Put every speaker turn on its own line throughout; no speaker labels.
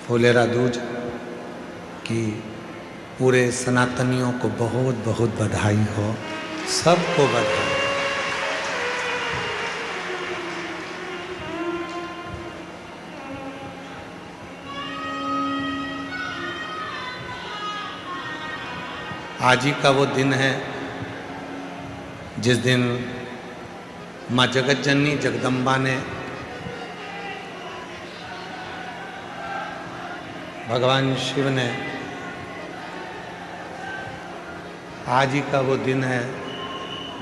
फुलेरा दूज की पूरे सनातनियों को बहुत बहुत बधाई हो, सबको बधाई। आज ही का वो दिन है जिस दिन माँ जगत जननी जगदम्बा ने भगवान शिव ने, आज ही का वो दिन है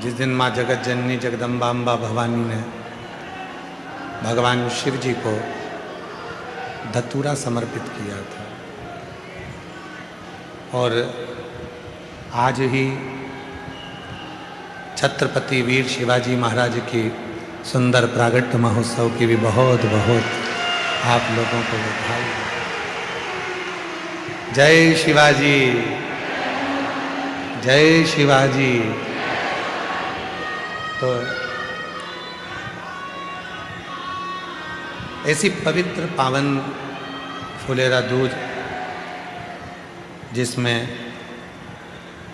जिस दिन माँ जगत जननी जगदम्बा अम्बा भवानी ने भगवान शिव जी को धतूरा समर्पित किया था। और आज ही छत्रपति वीर शिवाजी महाराज की सुंदर प्रागट्य महोत्सव की भी बहुत बहुत आप लोगों को बधाई। जय शिवाजी, जय शिवाजी। तो ऐसी पवित्र पावन फुलेरा दूज जिसमें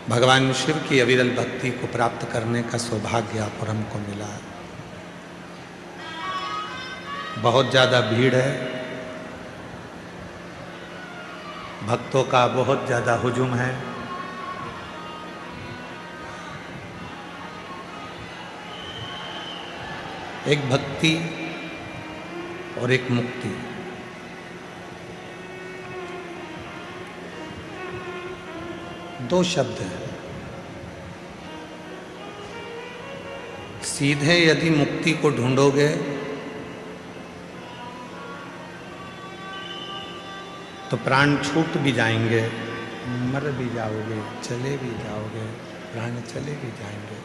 भगवान शिव की अविरल भक्ति को प्राप्त करने का सौभाग्य आप और हमको मिला। बहुत ज़्यादा भीड़ है, भक्तों का बहुत ज़्यादा हुजूम है। एक भक्ति और एक मुक्ति, दो शब्द हैं। सीधे यदि मुक्ति को ढूंढोगे तो प्राण छूट भी जाएंगे, मर भी जाओगे, चले भी जाओगे, प्राण चले भी जाएंगे।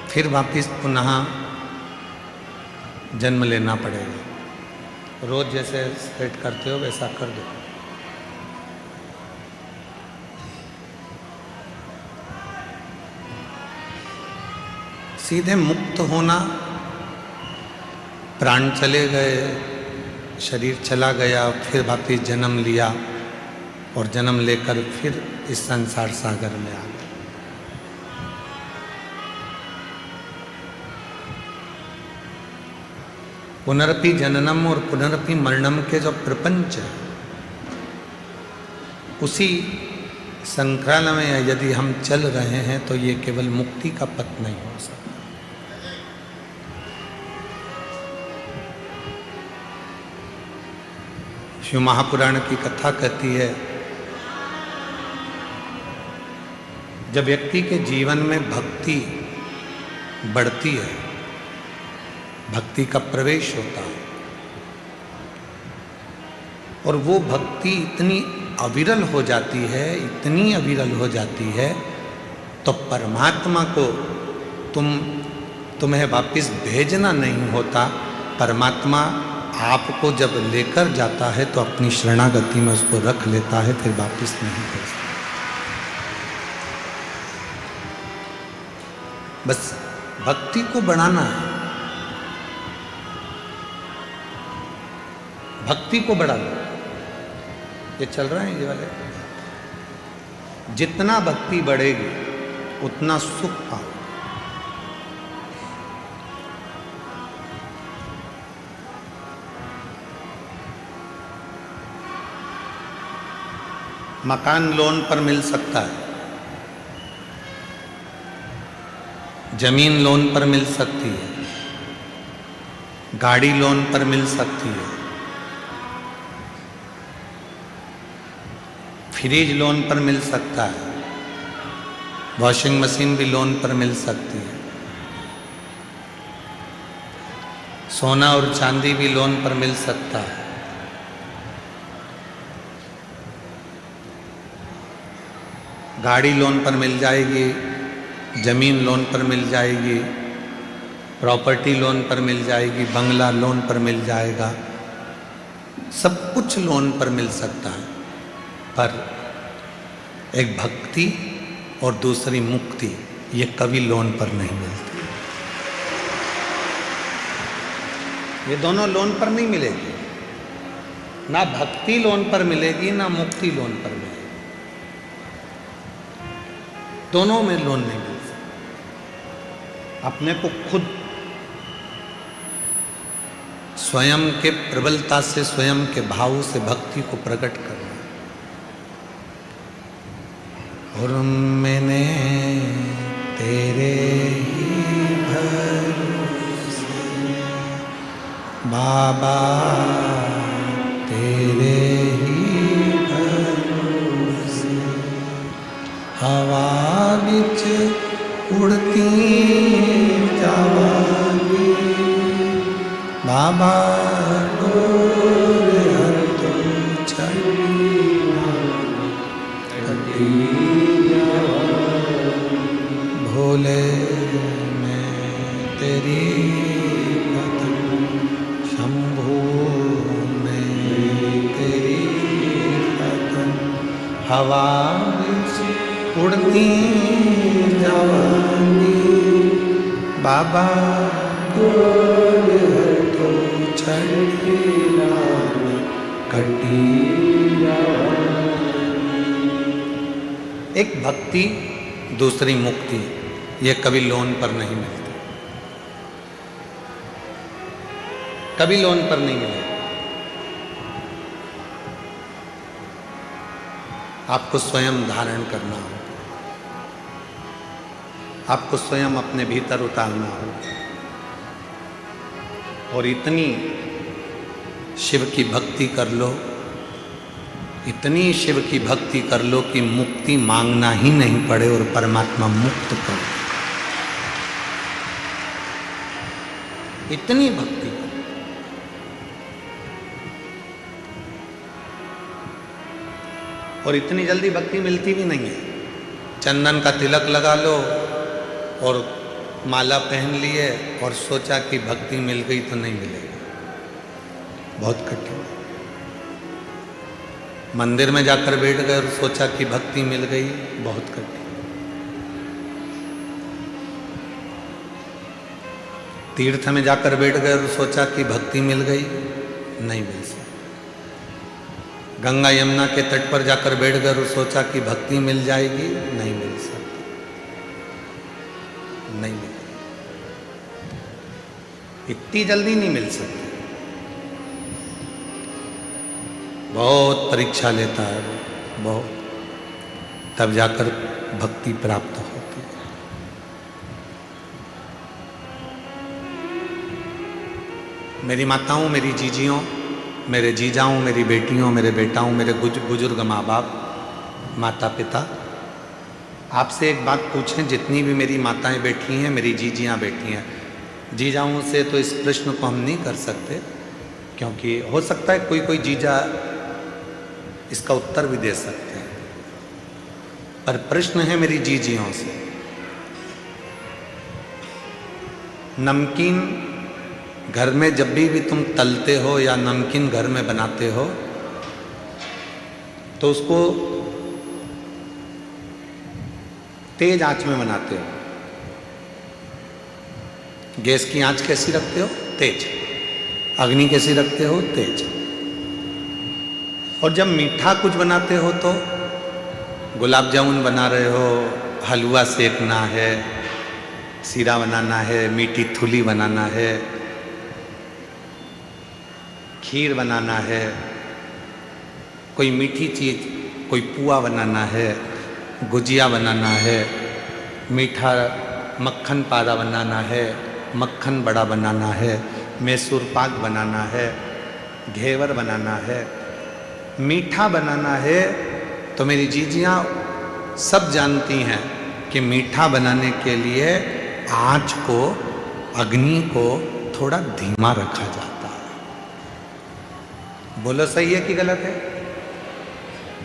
फिर वापिस पुनः जन्म लेना पड़ेगा। रोज जैसे सेट करते हो वैसा कर दो। सीधे मुक्त होना, प्राण चले गए, शरीर चला गया, फिर वापिस जन्म लिया और जन्म लेकर फिर इस संसार सागर में आ गए। पुनरपि जननम और पुनरपि मरणम के जो प्रपंच है, उसी संक्रांत में यदि हम चल रहे हैं तो ये केवल मुक्ति का पथ नहीं हो सकता। शिव महापुराण की कथा कहती है, जब व्यक्ति के जीवन में भक्ति बढ़ती है, भक्ति का प्रवेश होता है और वो भक्ति इतनी अविरल हो जाती है, इतनी अविरल हो जाती है, तो परमात्मा को तुम्हें वापिस भेजना नहीं होता। परमात्मा आपको जब लेकर जाता है तो अपनी शरणागति में उसको रख लेता है, फिर वापिस नहीं भेजता। बस भक्ति को बढ़ाना है, भक्ति को बढ़ा लो। ये चल रहा है ये वाले, जितना भक्ति बढ़ेगी उतना सुख पाओ। मकान लोन पर मिल सकता है, जमीन लोन पर मिल सकती है, गाड़ी लोन पर मिल सकती है, फ्रिज लोन पर मिल सकता है, वॉशिंग मशीन भी लोन पर मिल सकती है, सोना और चांदी भी लोन पर मिल सकता है। गाड़ी लोन पर मिल जाएगी, ज़मीन लोन पर मिल जाएगी, प्रॉपर्टी लोन पर मिल जाएगी, बंगला लोन पर मिल जाएगा, सब कुछ लोन पर मिल सकता है। पर एक भक्ति और दूसरी मुक्ति, ये कभी लोन पर नहीं मिलती। ये दोनों लोन पर नहीं मिलेगी। ना भक्ति लोन पर मिलेगी ना मुक्ति लोन पर मिलेगी, दोनों में लोन नहीं मिल सकता। अपने को खुद स्वयं के प्रबलता से, स्वयं के भाव से भक्ति को प्रकट करना। और मैंने तेरे ही भरोसे बाबा, तेरे ही भरोसे हवा बिच उड़ती जावांगी बाबा, डोर हर तो चढ़ी भोले, मैं तेरी कदम शंभू, मैं तेरी कदम हवा बिच उड़ती जावांगी बाबा, डोर तो चढ़ी कटी। एक भक्ति दूसरी मुक्ति, ये कभी लोन पर नहीं मिलती, कभी लोन पर नहीं मिलेगी। आपको स्वयं धारण करना हो, आपको स्वयं अपने भीतर उतारना हो, और इतनी शिव की भक्ति कर लो, इतनी शिव की भक्ति कर लो कि मुक्ति मांगना ही नहीं पड़े और परमात्मा मुक्त करे, इतनी भक्ति। और इतनी जल्दी भक्ति मिलती भी नहीं है। चंदन का तिलक लगा लो और माला पहन लिए और सोचा कि भक्ति मिल गई, तो नहीं मिलेगी, बहुत कठिन। मंदिर में जाकर बैठ गए और सोचा कि भक्ति मिल गई, बहुत कठिन। तीर्थ में जाकर बैठ गए और सोचा कि भक्ति मिल गई, नहीं मिल सकती। गंगा यमुना के तट पर जाकर बैठ गए और सोचा कि भक्ति मिल जाएगी, नहीं मिल सकती, नहीं मिल, इतनी जल्दी नहीं मिल सकती, बहुत परीक्षा लेता है वो, बहुत, तब जाकर भक्ति प्राप्त होती है। मेरी माताओं, मेरी जीजियों, मेरे जीजाओं, मेरी बेटियों, मेरे बेटाओं, मेरे बुजुर्ग माँ बाप, माता पिता, आपसे एक बात पूछें, जितनी भी मेरी माताएं बैठी हैं, मेरी जीजियाँ बैठी हैं, जीजाओं से तो इस प्रश्न को हम नहीं कर सकते, क्योंकि हो सकता है कोई कोई जीजा इसका उत्तर भी दे सकते हैं, पर प्रश्न है मेरी जीजियों से। नमकीन घर में जब भी तुम तलते हो या नमकीन घर में बनाते हो, तो उसको तेज आंच में बनाते हो। गैस की आंच कैसी रखते हो? तेज। अग्नि कैसी रखते हो? तेज। और जब मीठा कुछ बनाते हो तो गुलाब जामुन बना रहे हो, हलवा सेकना है, सीरा बनाना है, मीठी थुली बनाना है, खीर बनाना है, कोई मीठी चीज़, कोई पुआ बनाना है, गुजिया बनाना है, मीठा मक्खन पारा बनाना है, मक्खन बड़ा बनाना है, मैसूर पाक बनाना है, घेवर बनाना है, मीठा बनाना है। तो मेरी जीजियाँ सब जानती हैं कि मीठा बनाने के लिए आँच को, अग्नि को थोड़ा धीमा रखा जाता है। बोलो सही है कि गलत है?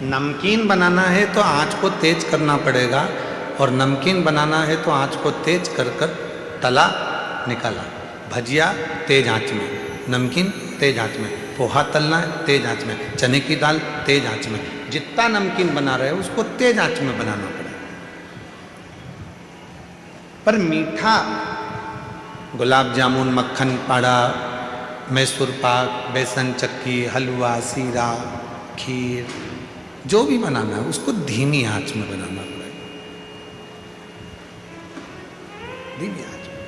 नमकीन बनाना है तो आँच को तेज करना पड़ेगा, और नमकीन बनाना है तो आँच को तेज कर कर तला निकाला। भजिया तेज आँच में, नमकीन तेज आँच में, पोहा तलना है तेज आँच में, चने की दाल तेज आँच में। जितना नमकीन बना रहे हो उसको तेज आँच में बनाना पड़ेगा। पर मीठा, गुलाब जामुन, मक्खन पाड़ा, मैसूर पाक, बेसन चक्की, हलवा, सीरा, खीर, जो भी बनाना है उसको धीमी आंच में बनाना पड़ेगा, धीमी आंच में।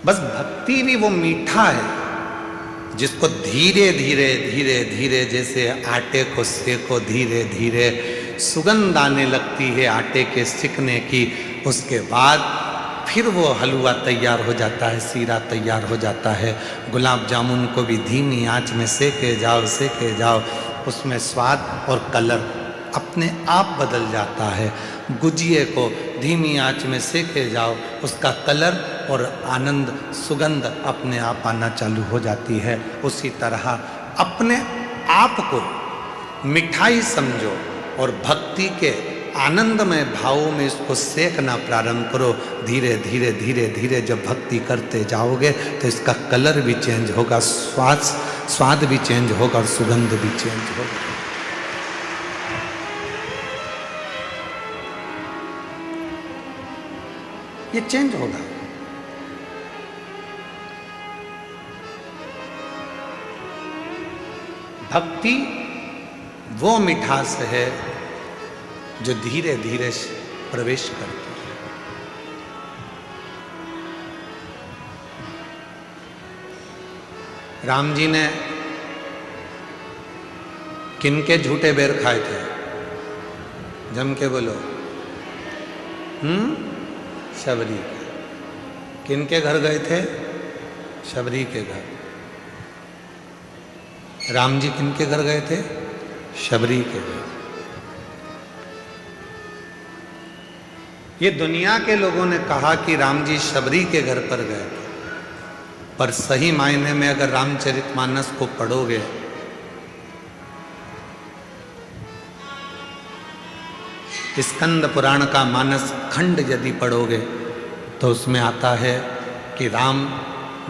बस भक्ति भी वो मीठा है जिसको धीरे धीरे धीरे धीरे, जैसे आटे को सेको धीरे धीरे, सुगंध आने लगती है आटे के सिकने की, उसके बाद फिर वो हलवा तैयार हो जाता है, सीरा तैयार हो जाता है। गुलाब जामुन को भी धीमी आंच में सेके जाओ, उसमें स्वाद और कलर अपने आप बदल जाता है। गुजिये को धीमी आंच में सेके जाओ, उसका कलर और आनंद, सुगंध अपने आप आना चालू हो जाती है। उसी तरह अपने आप को मिठाई समझो और भक्ति के आनंदमय भावों में इसको सेकना प्रारंभ करो। धीरे धीरे धीरे धीरे जब भक्ति करते जाओगे तो इसका कलर भी चेंज होगा, स्वाद भी चेंज होगा और सुगंध भी चेंज होगा। ये चेंज होगा। भक्ति वो मिठास है जो धीरे धीरे प्रवेश करती है। राम जी ने किनके झूठे बेर खाए थे? जम के बोलो। शबरी के। किनके घर गए थे? शबरी के घर। राम जी किनके घर गए थे? शबरी के घर। ये दुनिया के लोगों ने कहा कि राम जी शबरी के घर पर गए थे, पर सही मायने में अगर रामचरितमानस को पढ़ोगे स्कंद पुराण का मानस खंड यदि पढ़ोगे तो उसमें आता है कि राम,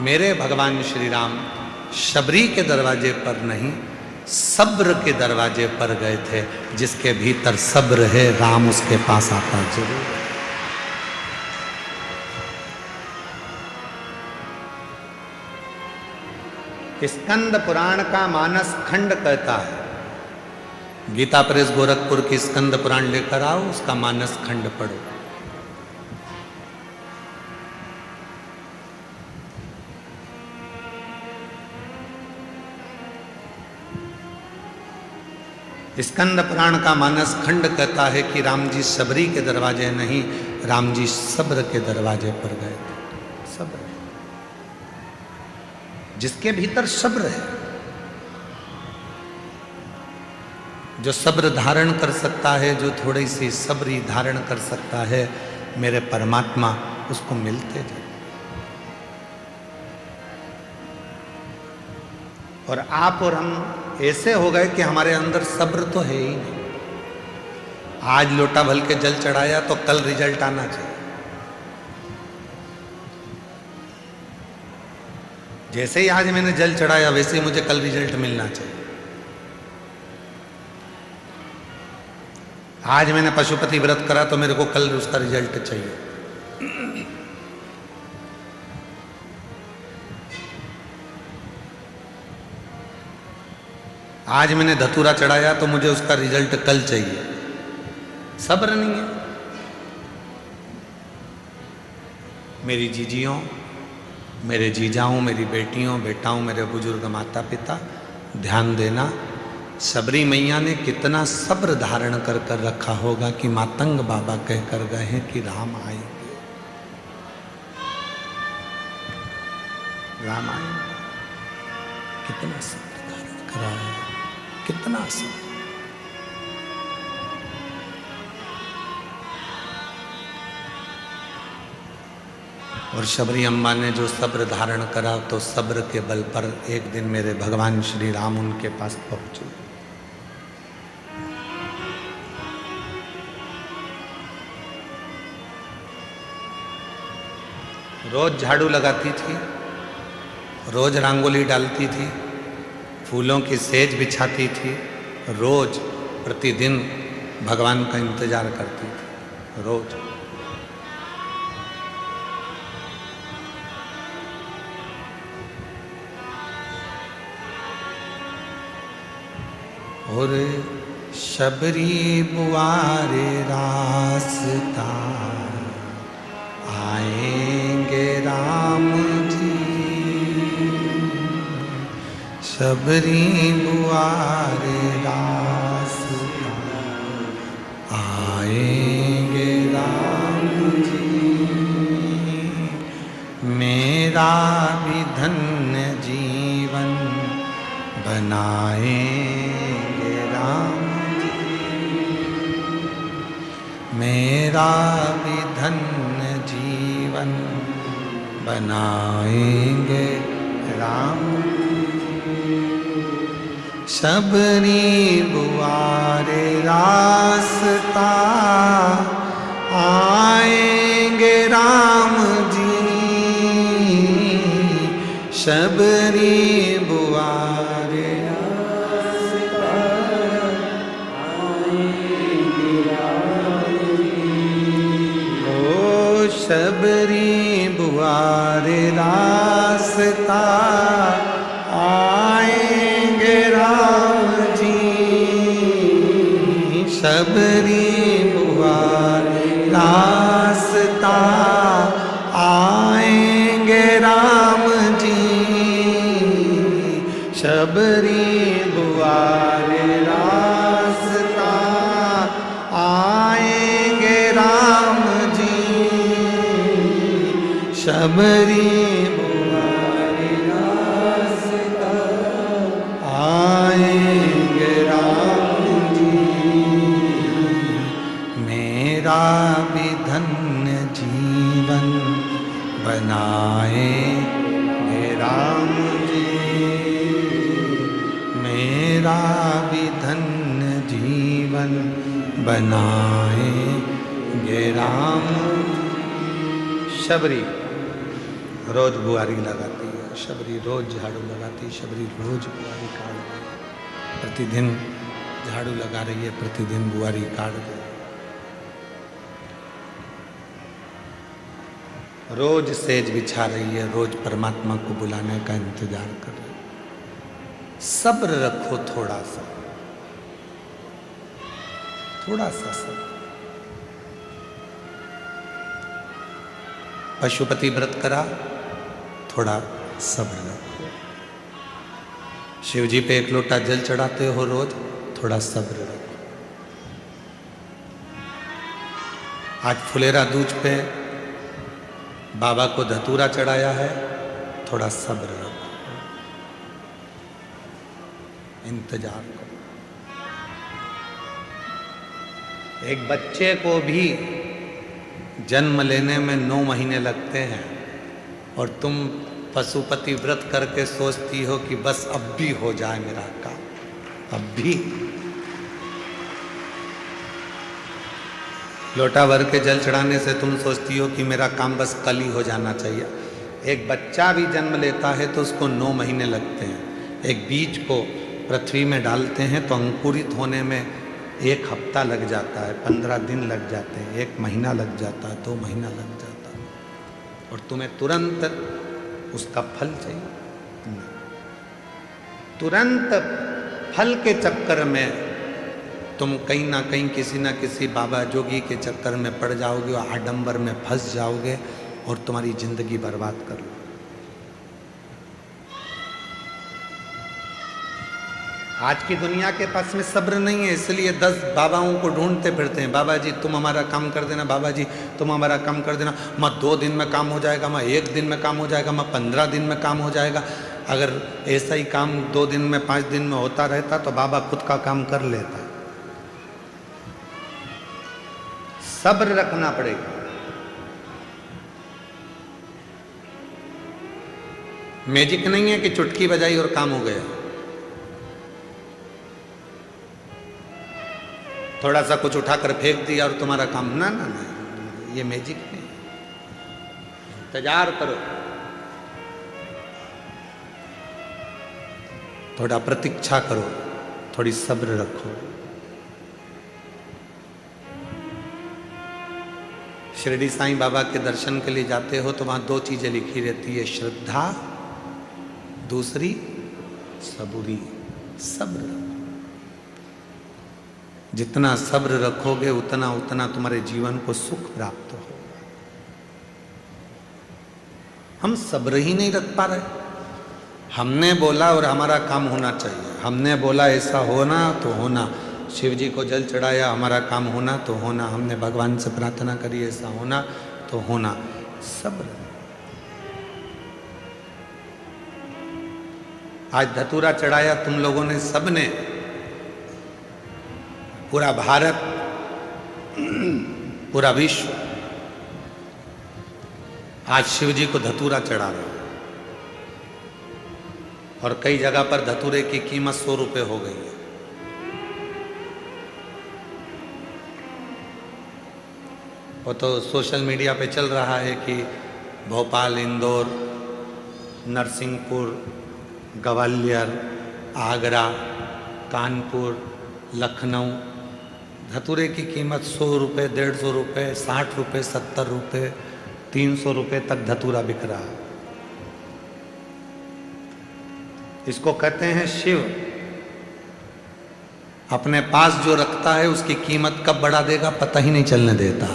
मेरे भगवान श्री राम शबरी के दरवाजे पर नहीं, सब्र के दरवाजे पर गए थे। जिसके भीतर सब्र है, राम उसके पास आता जरूर। स्कंद पुराण का मानस खंड कहता है, गीता प्रेस गोरखपुर की स्कंद पुराण लेकर आओ, उसका मानस खंड पढ़ो। स्कंद पुराण का मानस खंड कहता है कि राम जी शबरी के दरवाजे नहीं, राम जी सब्र के दरवाजे पर गए थे। सब्र, जिसके भीतर सब्र है, जो सब्र धारण कर सकता है, जो थोड़ी सी सब्री धारण कर सकता है, मेरे परमात्मा उसको मिलते जाए। और आप और हम ऐसे हो गए कि हमारे अंदर सब्र तो है ही नहीं। आज लोटा भर के जल चढ़ाया तो कल रिजल्ट आना चाहिए। जैसे ही आज मैंने जल चढ़ाया वैसे ही मुझे कल रिजल्ट मिलना चाहिए। आज मैंने पशुपति व्रत करा तो मेरे को कल उसका रिजल्ट चाहिए। आज मैंने धतूरा चढ़ाया तो मुझे उसका रिजल्ट कल चाहिए। सब्र नहीं है। मेरी जीजियों, मेरे जीजाओं, मेरी बेटियों, बेटाओं, मेरे बुजुर्ग माता पिता, ध्यान देना, शबरी मैया ने कितना सब्र धारण कर कर रखा होगा कि मातंग बाबा कहकर गए हैं कि राम आएंगे, राम आएंगे। कितना सब्र धारण करा है, कितना सब्र। और शबरी अम्मा ने जो सब्र धारण करा तो सब्र के बल पर एक दिन मेरे भगवान श्री राम उनके पास पहुंचे। रोज झाड़ू लगाती थी, रोज रंगोली डालती थी, फूलों की सेज बिछाती थी, रोज प्रतिदिन भगवान का इंतजार करती थी। रोज और शबरी बुआरे रास्ता आएंगे राम जी, शबरी बुआरे रास्ता आएंगे राम जी। मेरा भी धन्य जीवन बनाएंगे राम जी, मेरा भी धन्य जीवन बनाएंगे राम जी। शबरी बुआरे रास्ता आएंगे राम जी, शबरी बुआरे रास्ता आएंगे राम जी। ओ शबरी बुआरे रास्ता आएंगे राम जी, शबरी बुआरे रास्ता आएंगे राम जी, शबरी बुआरे रास्ता आएंगे राम जी, शबरी बुआरे रास्ता आएंगे राम जी। मेरा भी धन्य जीवन बनाएंगे राम जी, मेरा भी धन्य जीवन बनाएंगे राम। शबरी रोज बुआरी लगाती है, शबरी रोज झाड़ू लगाती, शबरी रोज बुआरी काट रही है, प्रतिदिन झाड़ू लगा रही है, प्रतिदिन बुआरी काट रही है, रोज सेज बिछा रही है, रोज परमात्मा को बुलाने का इंतजार कर रही है। सब्र रखो थोड़ा सा, थोड़ा सा सब्र। पशुपति व्रत करा, थोड़ा सब्र रखो। शिव जी पे एक लोटा जल चढ़ाते हो रोज, थोड़ा सब्र रखो। आज फुलेरा दूज पे बाबा को धतूरा चढ़ाया है, थोड़ा सब्र रखो, इंतजार करो। एक बच्चे को भी जन्म लेने में 9 महीने लगते हैं और तुम पशुपति व्रत करके सोचती हो कि बस अब भी हो जाए मेरा काम, अब भी। लोटा भर के जल चढ़ाने से तुम सोचती हो कि मेरा काम बस कल ही हो जाना चाहिए। एक बच्चा भी जन्म लेता है तो उसको 9 महीने लगते हैं। एक बीज को पृथ्वी में डालते हैं तो अंकुरित होने में 1 हफ्ता लग जाता है, 15 दिन लग जाते हैं, 1 महीना लग जाता है, 2 महीना लग जाता है, और तुम्हें तुरंत उसका फल चाहिए। तुरंत फल के चक्कर में तुम कहीं ना कहीं किसी ना किसी बाबा जोगी के चक्कर में पड़ जाओगे और आडंबर में फंस जाओगे और तुम्हारी जिंदगी बर्बाद कर लो। आज की दुनिया के पास में सब्र नहीं है, इसलिए 10 बाबाओं को ढूंढते फिरते हैं। बाबा जी तुम हमारा काम कर देना, बाबा जी तुम हमारा काम कर देना। मैं 2 दिन में काम हो जाएगा, मैं 1 दिन में काम हो जाएगा, मैं 15 दिन में काम हो जाएगा। अगर ऐसा ही काम 2 दिन में 5 दिन में होता रहता तो बाबा खुद का काम कर लेता। सब्र रखना पड़ेगा। मैजिक नहीं है कि चुटकी बजाई और काम हो गया। थोड़ा सा कुछ उठाकर फेंक दिया और तुम्हारा काम, ना ना ना, ये मैजिक नहीं। इंतजार करो, थोड़ा प्रतीक्षा करो, थोड़ी सब्र रखो। शिरडी साईं बाबा के दर्शन के लिए जाते हो तो वहां 2 चीजें लिखी रहती है, श्रद्धा, दूसरी सबूरी, सब्र। जितना सब्र रखोगे उतना उतना तुम्हारे जीवन को सुख प्राप्त होगा। हम सब्र ही नहीं रख पा रहे। हमने बोला और हमारा काम होना चाहिए, हमने बोला ऐसा होना तो होना, शिव जी को जल चढ़ाया हमारा काम होना तो होना, हमने भगवान से प्रार्थना करी ऐसा होना तो होना। सब्र। आज धतूरा चढ़ाया तुम लोगों ने, सबने, पूरा भारत, पूरा विश्व आज शिव जी को धतूरा चढ़ा रहा है। और कई जगह पर धतूरे की कीमत 100 रुपए हो गई है। वो तो सोशल मीडिया पे चल रहा है कि भोपाल, इंदौर, नरसिंहपुर, ग्वालियर, आगरा, कानपुर, लखनऊ धतूरे की कीमत 100 रुपये, 150 रुपये, 60 रुपये, 70 रुपये, 300 रुपये तक धतूरा बिक रहा है। इसको कहते हैं शिव अपने पास जो रखता है उसकी कीमत कब बढ़ा देगा पता ही नहीं चलने देता।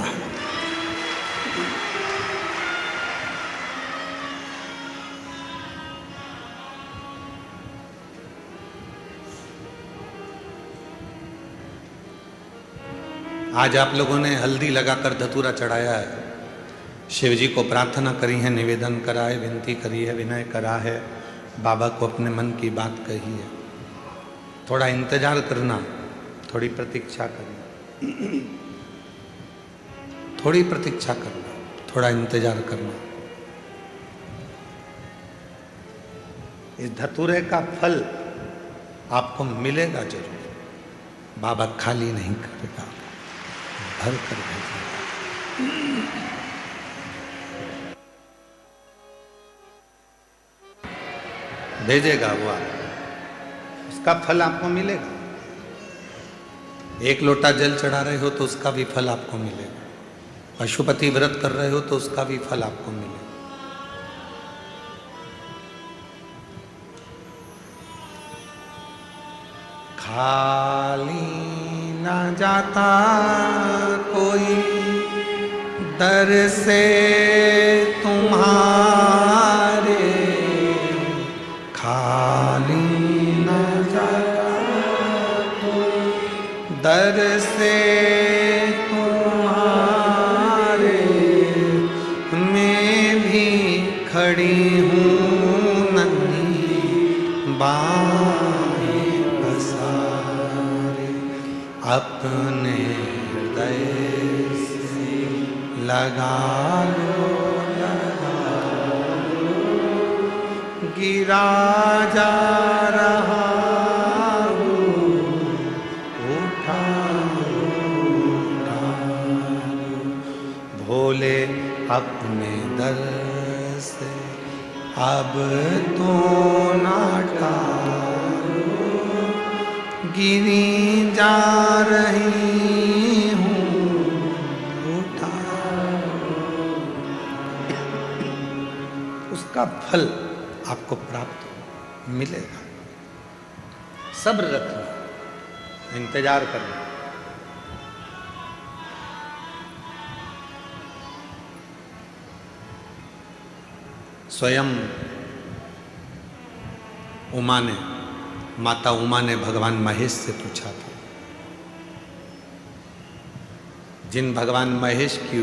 आज आप लोगों ने हल्दी लगाकर धतूरा चढ़ाया है, शिव जी को प्रार्थना करी है, निवेदन करा है, विनती करी है, विनय करा है, बाबा को अपने मन की बात कही है। थोड़ा इंतजार करना, थोड़ी प्रतीक्षा करना, थोड़ी प्रतीक्षा करना, थोड़ा इंतजार करना। इस धतूरे का फल आपको मिलेगा जरूर। बाबा खाली नहीं करेगा, भर कर भेजेगा। भेजेगा वो, उसका फल आपको मिलेगा। एक लोटा जल चढ़ा रहे हो तो उसका भी फल आपको मिलेगा। पशुपति व्रत कर रहे हो तो उसका भी फल आपको मिलेगा। खाली ना जाता कोई दर से तुम्हारे, खाली ना जाता कोई दर से तुम्हारे, मैं भी खड़ी हूँ नन्ही बाहें पसारे, अपने हृदय से लगा लो, गिरा जा रहा हूँ, उठा भोले अपने दर से अब तो ना टालो, गिरी जा रही हूँ, उठा। उसका फल आपको प्राप्त मिलेगा। सब्र रखना, इंतजार करना। स्वयं उमा ने, माता उमा ने भगवान महेश से पूछा था। जिन भगवान महेश की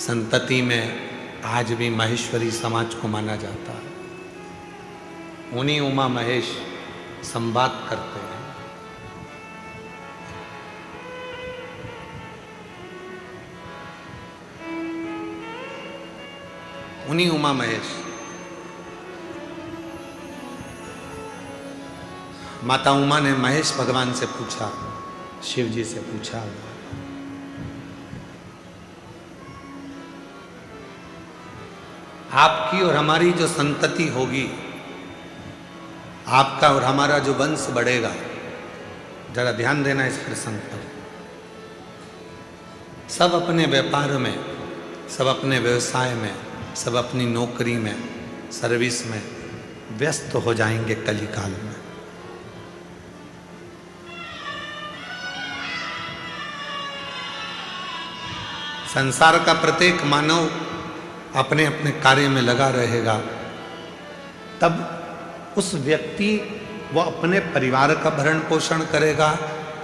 संतति में आज भी महेश्वरी समाज को माना जाता है, उन्हीं उमा महेश संवाद करते हैं। उन्हीं उमा महेश, माता उमा ने महेश भगवान से पूछा, शिव जी से पूछा, आपकी और हमारी जो संतति होगी, आपका और हमारा जो वंश बढ़ेगा, जरा ध्यान देना इस प्रसंग पर। सब अपने व्यापार में, सब अपने व्यवसाय में, सब अपनी नौकरी में, सर्विस में व्यस्त हो जाएंगे कली काल में। संसार का प्रत्येक मानव अपने अपने कार्य में लगा रहेगा, तब उस व्यक्ति वो अपने परिवार का भरण पोषण करेगा,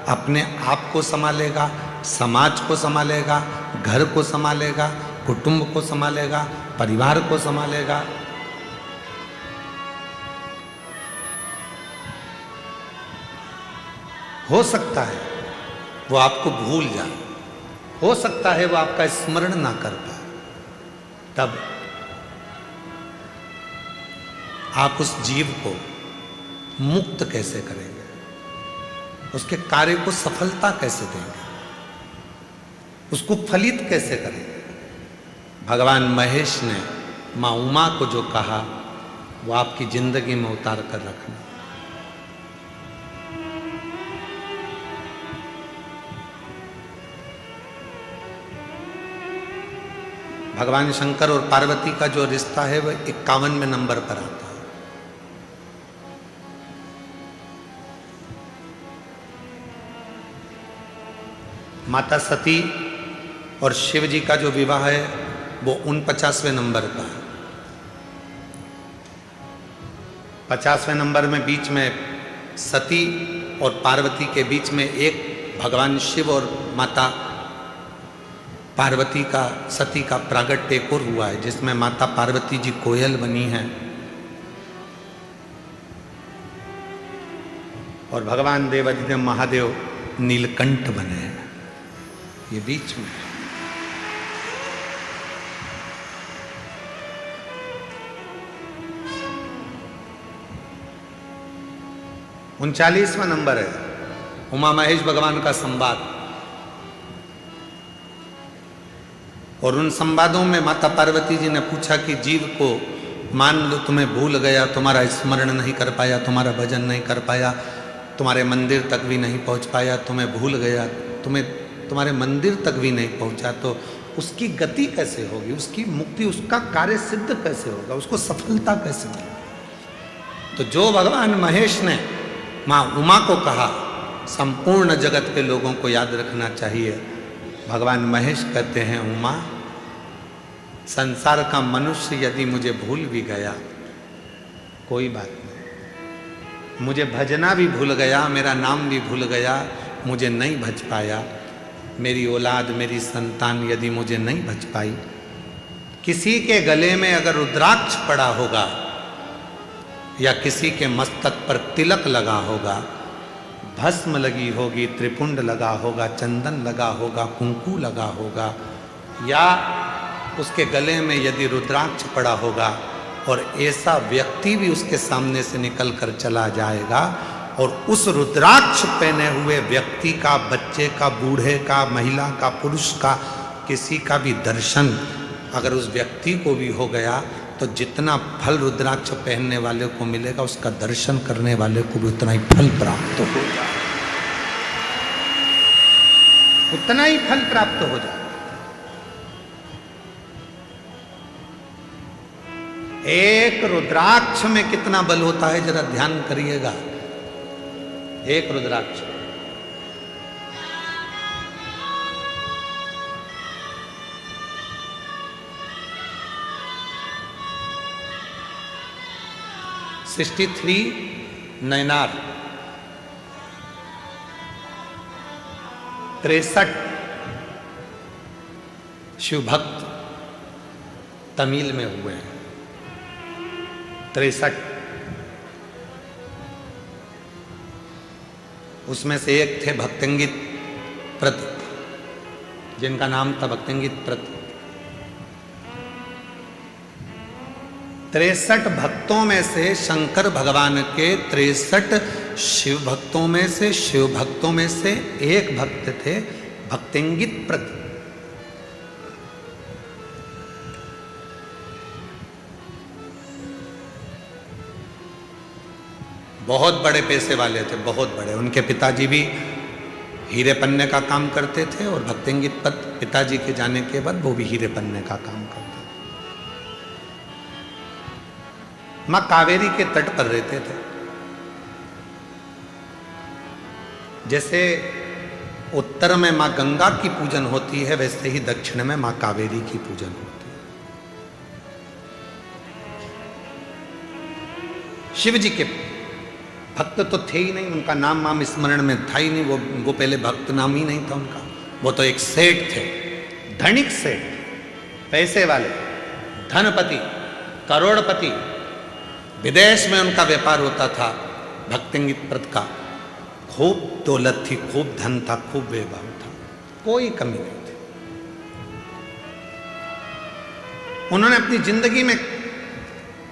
अपने आप को संभालेगा, समाज को संभालेगा, घर को संभालेगा, कुटुंब को संभालेगा, परिवार को संभालेगा। हो सकता है वो आपको भूल जाए, हो सकता है वो आपका स्मरण ना कर पाए, तब आप उस जीव को मुक्त कैसे करेंगे, उसके कार्य को सफलता कैसे देंगे, उसको फलित कैसे करेंगे। भगवान महेश ने मां उमा को जो कहा वो आपकी जिंदगी में उतार कर रखना। भगवान शंकर और पार्वती का जो रिश्ता है वह 51वें नंबर पर आता है। माता सती और शिव जी का जो विवाह है वो 49वें नंबर का है। 50वें नंबर में बीच में सती और पार्वती के बीच में एक भगवान शिव और माता पार्वती का, सती का प्रागट्य एक और हुआ है, जिसमें माता पार्वती जी कोयल बनी हैं और भगवान देवादिदेव महादेव नीलकंठ बने हैं। ये बीच में 39वां नंबर है उमा महेश भगवान का संवाद। और उन संवादों में माता पार्वती जी ने पूछा कि जीव को मान लो तुम्हें भूल गया, तुम्हारा स्मरण नहीं कर पाया, तुम्हारा भजन नहीं कर पाया, तुम्हारे मंदिर तक भी नहीं पहुंच पाया, तुम्हें भूल गया, तुम्हारे मंदिर तक भी नहीं पहुंचा, तो उसकी गति कैसे होगी, उसकी मुक्ति, उसका कार्य सिद्ध कैसे होगा, उसको सफलता कैसे मिलेगी। तो जो भगवान महेश ने माँ उमा को कहा, संपूर्ण जगत के लोगों को याद रखना चाहिए। भगवान महेश कहते हैं, उमा, संसार का मनुष्य यदि मुझे भूल भी गया कोई बात नहीं, मुझे भजना भी भूल गया, मेरा नाम भी भूल गया, मुझे नहीं भज पाया, मेरी औलाद, मेरी संतान यदि मुझे नहीं भज पाई, किसी के गले में अगर रुद्राक्ष पड़ा होगा या किसी के मस्तक पर तिलक लगा होगा, भस्म लगी होगी, त्रिपुंड लगा होगा, चंदन लगा होगा, कुंकू लगा होगा, या उसके गले में यदि रुद्राक्ष पड़ा होगा और ऐसा व्यक्ति भी उसके सामने से निकल कर चला जाएगा और उस रुद्राक्ष पहने हुए व्यक्ति का, बच्चे का, बूढ़े का, महिला का, पुरुष का, किसी का भी दर्शन अगर उस व्यक्ति को भी हो गया तो जितना फल रुद्राक्ष पहनने वाले को मिलेगा, उसका दर्शन करने वाले को भी उतना ही फल प्राप्त होगा, उतना ही फल प्राप्त हो जाए। एक रुद्राक्ष में कितना बल होता है जरा ध्यान करिएगा। एक रुद्राक्ष $63 नैनार 63 शिव भक्त तमिल में हुए हैं। 63 उसमें से एक थे भक्तंगित प्रत, जिनका नाम था भक्तंगित प्रत। 63 भक्तों में से शंकर भगवान के 63 शिव भक्तों में से एक भक्त थे भक्तंगित प्रत। बहुत बड़े पैसे वाले थे, बहुत बड़े। उनके पिताजी भी हीरे पन्ने का काम करते थे और भक्तंगित प्रत पिताजी के जाने के बाद वो भी हीरे पन्ने का काम करते थे। मां कावेरी के तट पर रहते थे। जैसे उत्तर में माँ गंगा की पूजन होती है, वैसे ही दक्षिण में माँ कावेरी की पूजन होती है। शिव जी के भक्त तो थे ही नहीं, उनका नाम माम स्मरण में था ही नहीं, वो पहले भक्त नाम ही नहीं था उनका। वो तो एक सेठ थे, धनिक सेठ, पैसे वाले, धनपति, करोड़पति। विदेश में उनका व्यापार होता था भक्तिंगित प्रद का। खूब दौलत थी, खूब धन था, खूब वैभव था, कोई कमी नहीं थी। उन्होंने अपनी जिंदगी में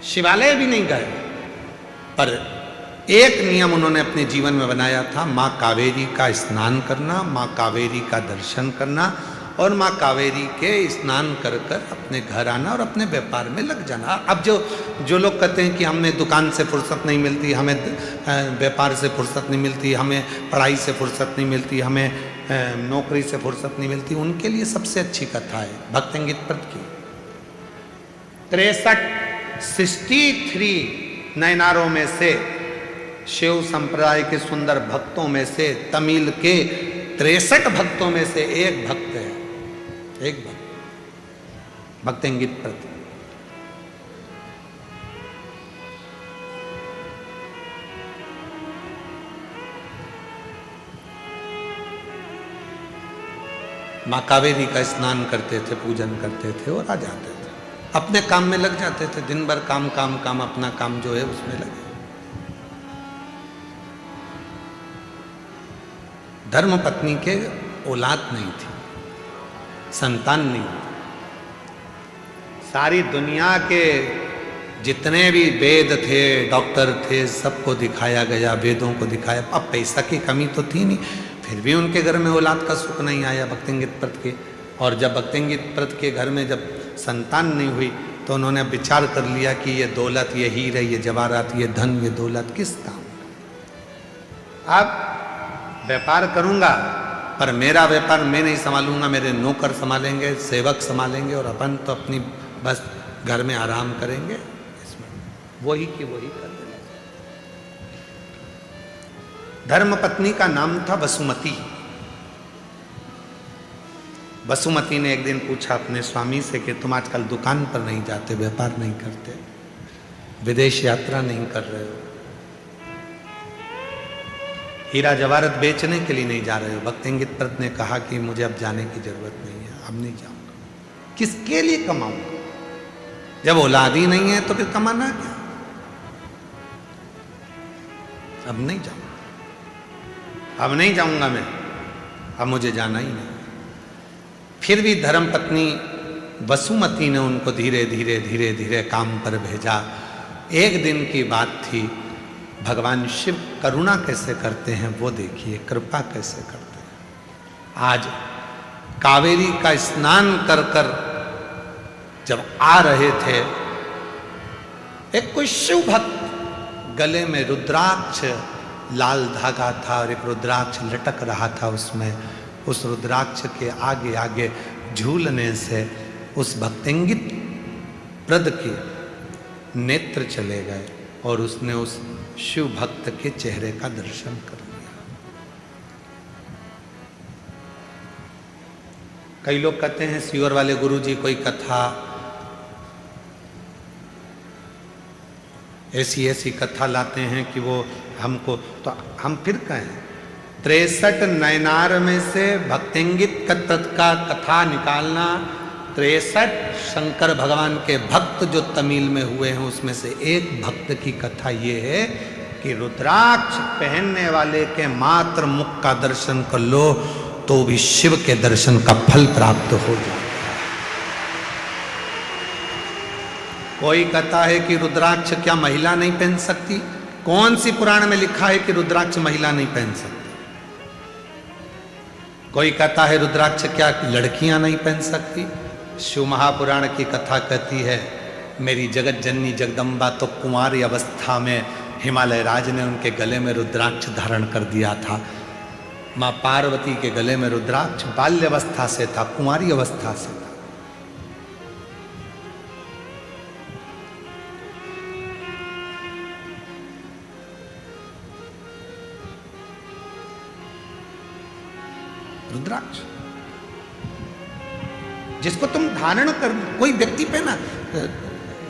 शिवालय भी नहीं गए, पर एक नियम उन्होंने अपने जीवन में बनाया था, माँ कावेरी का स्नान करना, माँ कावेरी का दर्शन करना और माँ कावेरी के स्नान कर कर अपने घर आना और अपने व्यापार में लग जाना। अब जो लोग कहते हैं कि हमें दुकान से फुर्सत नहीं मिलती, हमें व्यापार से फुर्सत नहीं मिलती, हमें पढ़ाई से फुर्सत नहीं मिलती, हमें नौकरी से फुर्सत नहीं मिलती, उनके लिए सबसे अच्छी कथा है भक्तिंगित प्रद की। 63 नयनारों में से, शिव संप्रदाय के सुंदर भक्तों में से, तमिल के 63 भक्तों में से एक भक्त है, एक भक्त भक्तिंगित प्रद। माँ कावेरी का स्नान करते थे, पूजन करते थे और आ जाते थे, अपने काम में लग जाते थे। दिन भर काम काम काम, अपना काम जो है उसमें लगे। धर्म पत्नी के औलाद नहीं थी, संतान नहीं थी। सारी दुनिया के जितने भी वेद थे, डॉक्टर थे, सबको दिखाया गया, वेदों को दिखाया। अब पैसा की कमी तो थी नहीं, फिर भी उनके घर में औलाद का सुख नहीं आया भक्तिंगित प्रद के। और जब भक्तिंगित प्रद के घर में जब संतान नहीं हुई तो उन्होंने विचार कर लिया कि ये दौलत, ये हीरे, ये जवाहरात, ये धन, ये दौलत किस काम। अब व्यापार करूंगा पर मेरा व्यापार मैं नहीं संभालूंगा, मेरे नौकर संभालेंगे, सेवक संभालेंगे और अपन तो अपनी बस घर में आराम करेंगे, इसमें वही की वही कर देना। धर्म पत्नी का नाम था वसुमती। वसुमती ने एक दिन पूछा अपने स्वामी से कि तुम आजकल दुकान पर नहीं जाते, व्यापार नहीं करते, विदेश यात्रा नहीं कर रहे हो, हीरा जवाहरत बेचने के लिए नहीं जा रहे हो। भक्तिंगित प्रद ने कहा कि मुझे अब जाने की जरूरत नहीं है, अब नहीं जाऊंगा। किसके लिए कमाऊंगा? जब औलाद ही नहीं है तो फिर कमाना क्या? अब नहीं जाऊंगा, अब नहीं जाऊंगा मैं, अब मुझे जाना ही नहीं। फिर भी धर्मपत्नी वसुमती ने उनको धीरे धीरे धीरे धीरे काम पर भेजा। एक दिन की बात थी, भगवान शिव करुणा कैसे करते हैं वो देखिए, कृपा कैसे करते हैं। आज कावेरी का स्नान कर कर जब आ रहे थे, एक कोई शिव भक्त, गले में रुद्राक्ष लाल धागा था और एक रुद्राक्ष लटक रहा था उसमें। उस रुद्राक्ष के आगे आगे झूलने से उस भक्तिंगित प्रद के नेत्र चले गए और उसने उस शिव भक्त के चेहरे का दर्शन कर लिया। कई लोग कहते हैं सीवर वाले गुरुजी कोई कथा, ऐसी ऐसी कथा लाते हैं कि वो हमको, तो हम फिर कहें 63 नयनार में से भक्तिंगित प्रद का कथा निकालना। 63 शंकर भगवान के भक्त जो तमिल में हुए हैं उसमें से एक भक्त की कथा ये है कि रुद्राक्ष पहनने वाले के मात्र मुख का दर्शन कर लो तो भी शिव के दर्शन का फल प्राप्त हो जाए। कोई कहता है कि रुद्राक्ष क्या महिला नहीं पहन सकती? कौन सी पुराण में लिखा है कि रुद्राक्ष महिला नहीं पहन सकती? कोई कहता है रुद्राक्ष क्या लड़कियां नहीं पहन सकती? शिव महापुराण की कथा कहती है मेरी जगत जननी जगदम्बा तो कुंवारी अवस्था में हिमालय राज ने उनके गले में रुद्राक्ष धारण कर दिया था। माँ पार्वती के गले में रुद्राक्ष बाल्य अवस्था से था, कुंवारी अवस्था से था। रुद्राक्ष। जिसको तुम धारण कर, कोई व्यक्ति पे ना,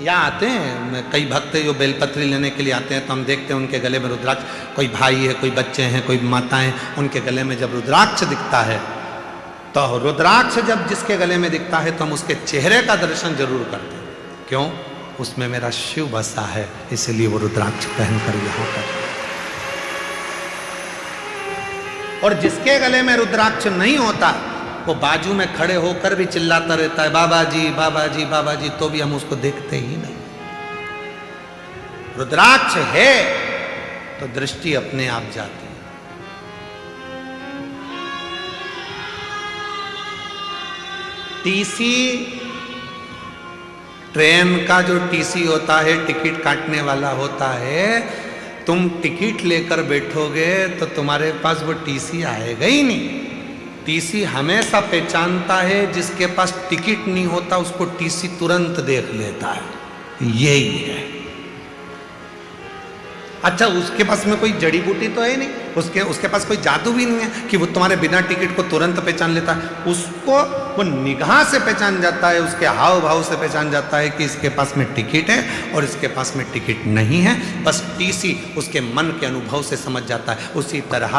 यहाँ आते हैं कई भक्त जो बेलपत्री लेने के लिए आते हैं, तो हम देखते हैं उनके गले में रुद्राक्ष, कोई भाई है, कोई बच्चे हैं, कोई माताएं, उनके गले में जब रुद्राक्ष दिखता है, तो रुद्राक्ष जब जिसके गले में दिखता है तो हम उसके चेहरे का दर्शन जरूर करते हैं। क्यों? उसमें मेरा शिव बसा है, इसलिए वो रुद्राक्ष पहनकर यहाँ पर। और जिसके गले में रुद्राक्ष नहीं होता, वो बाजू में खड़े होकर भी चिल्लाता रहता है, बाबा जी बाबा जी बाबा जी, तो भी हम उसको देखते ही नहीं। रुद्राक्ष है तो दृष्टि अपने आप जाती है। टीसी, ट्रेन का जो टीसी होता है, टिकट काटने वाला होता है, तुम टिकट लेकर बैठोगे तो तुम्हारे पास वो टीसी आएगा ही नहीं। टीसी हमेशा पहचानता है, जिसके पास टिकट नहीं होता उसको टीसी तुरंत देख लेता है। यही है। अच्छा, उसके पास में कोई जड़ी बूटी तो है नहीं, उसके पास कोई जादू भी नहीं है कि वो तुम्हारे बिना टिकट को तुरंत पहचान लेता है। उसको वो निगाह से पहचान जाता है, उसके हाव भाव से पहचान जाता है कि इसके पास में टिकट है और इसके पास में टिकट नहीं है। बस टीसी उसके मन के अनुभव से समझ जाता है। उसी तरह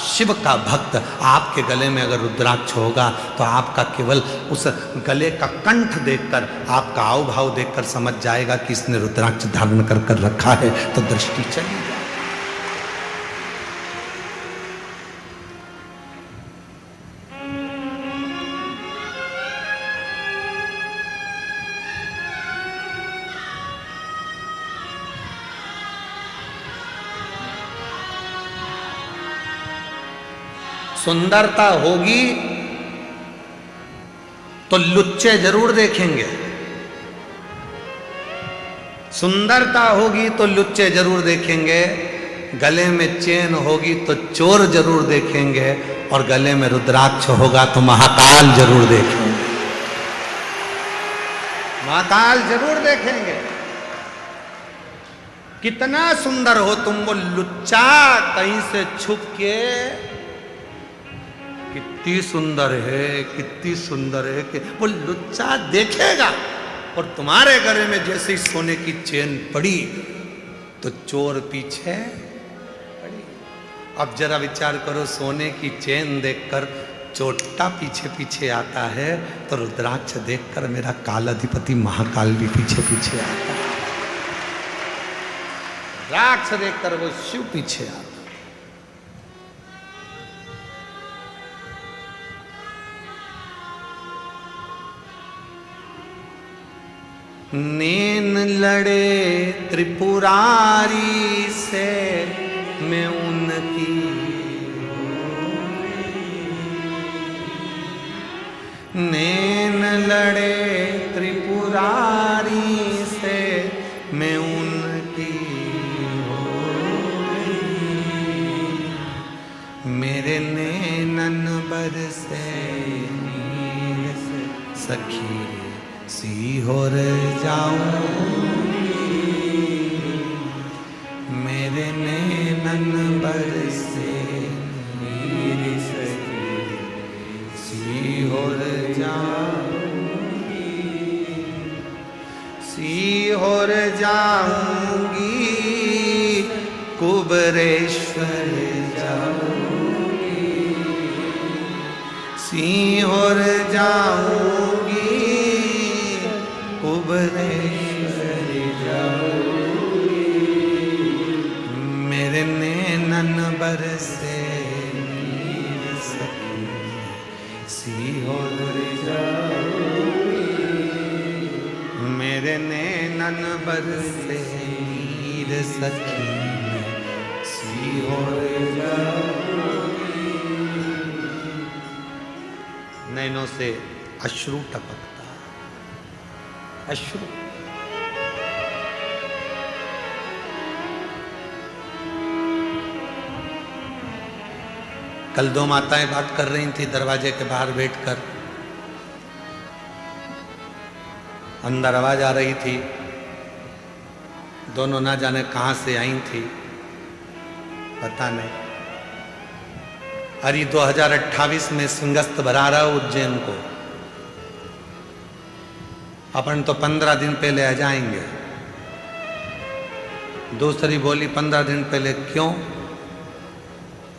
शिव का भक्त आपके गले में अगर रुद्राक्ष होगा तो आपका केवल उस गले का कंठ देखकर, आपका हाव भाव देखकर समझ जाएगा कि इसने रुद्राक्ष धारण कर रखा है, तो दृष्टि चली जाए। सुंदरता होगी तो लुच्चे जरूर देखेंगे, सुंदरता होगी तो लुच्चे जरूर देखेंगे, गले में चेन होगी तो चोर जरूर देखेंगे, और गले में रुद्राक्ष होगा तो महाकाल जरूर देखेंगे। महाकाल जरूर देखेंगे। कितना सुंदर हो तुम, वो लुच्चा कहीं से छुप के कितनी सुंदर है, कितनी सुंदर है, कि वो लुच्चा देखेगा। और तुम्हारे गले में जैसे ही सोने की चेन पड़ी तो चोर पीछे पड़ी। अब जरा विचार करो, सोने की चेन देखकर चोटा पीछे पीछे आता है, तो रुद्राक्ष देखकर मेरा कालाधिपति महाकाल भी पीछे पीछे आता है। रुद्राक्ष देखकर वो शिव पीछे आता है। नैन लड़े त्रिपुरारी से मैं उनकी, नैन लड़े त्रिपुरारी से मैं उनकी, मेरे नैनन बरसे नीर से सखी सीहोर जाऊंगी, मेरे नैनन बरसे नीर से सीहोर जाऊंगी, सीहोर जाऊंगी, कुबरेश्वर जाऊंगी, सीहोर जाऊंगी, कुबरेश्वर जाऊंगी, मेरे नैनन बरसे नीर सखी सीहोर जाऊंगी, मेरे नैनन बरसे नीर सखी सीहोर जाऊंगी। नैनों से अश्रु टपकता, अश्रु। कल दो माताएं बात कर रही थी दरवाजे के बाहर बैठकर, अंदर आवाज आ रही थी, दोनों ना जाने कहां से आई थी, पता नहीं। अरे 2028 में सिंहस्थ भरा रहा उज्जैन को, अपन तो 15 दिन पहले आ जाएंगे। दूसरी बोली 15 दिन पहले क्यों?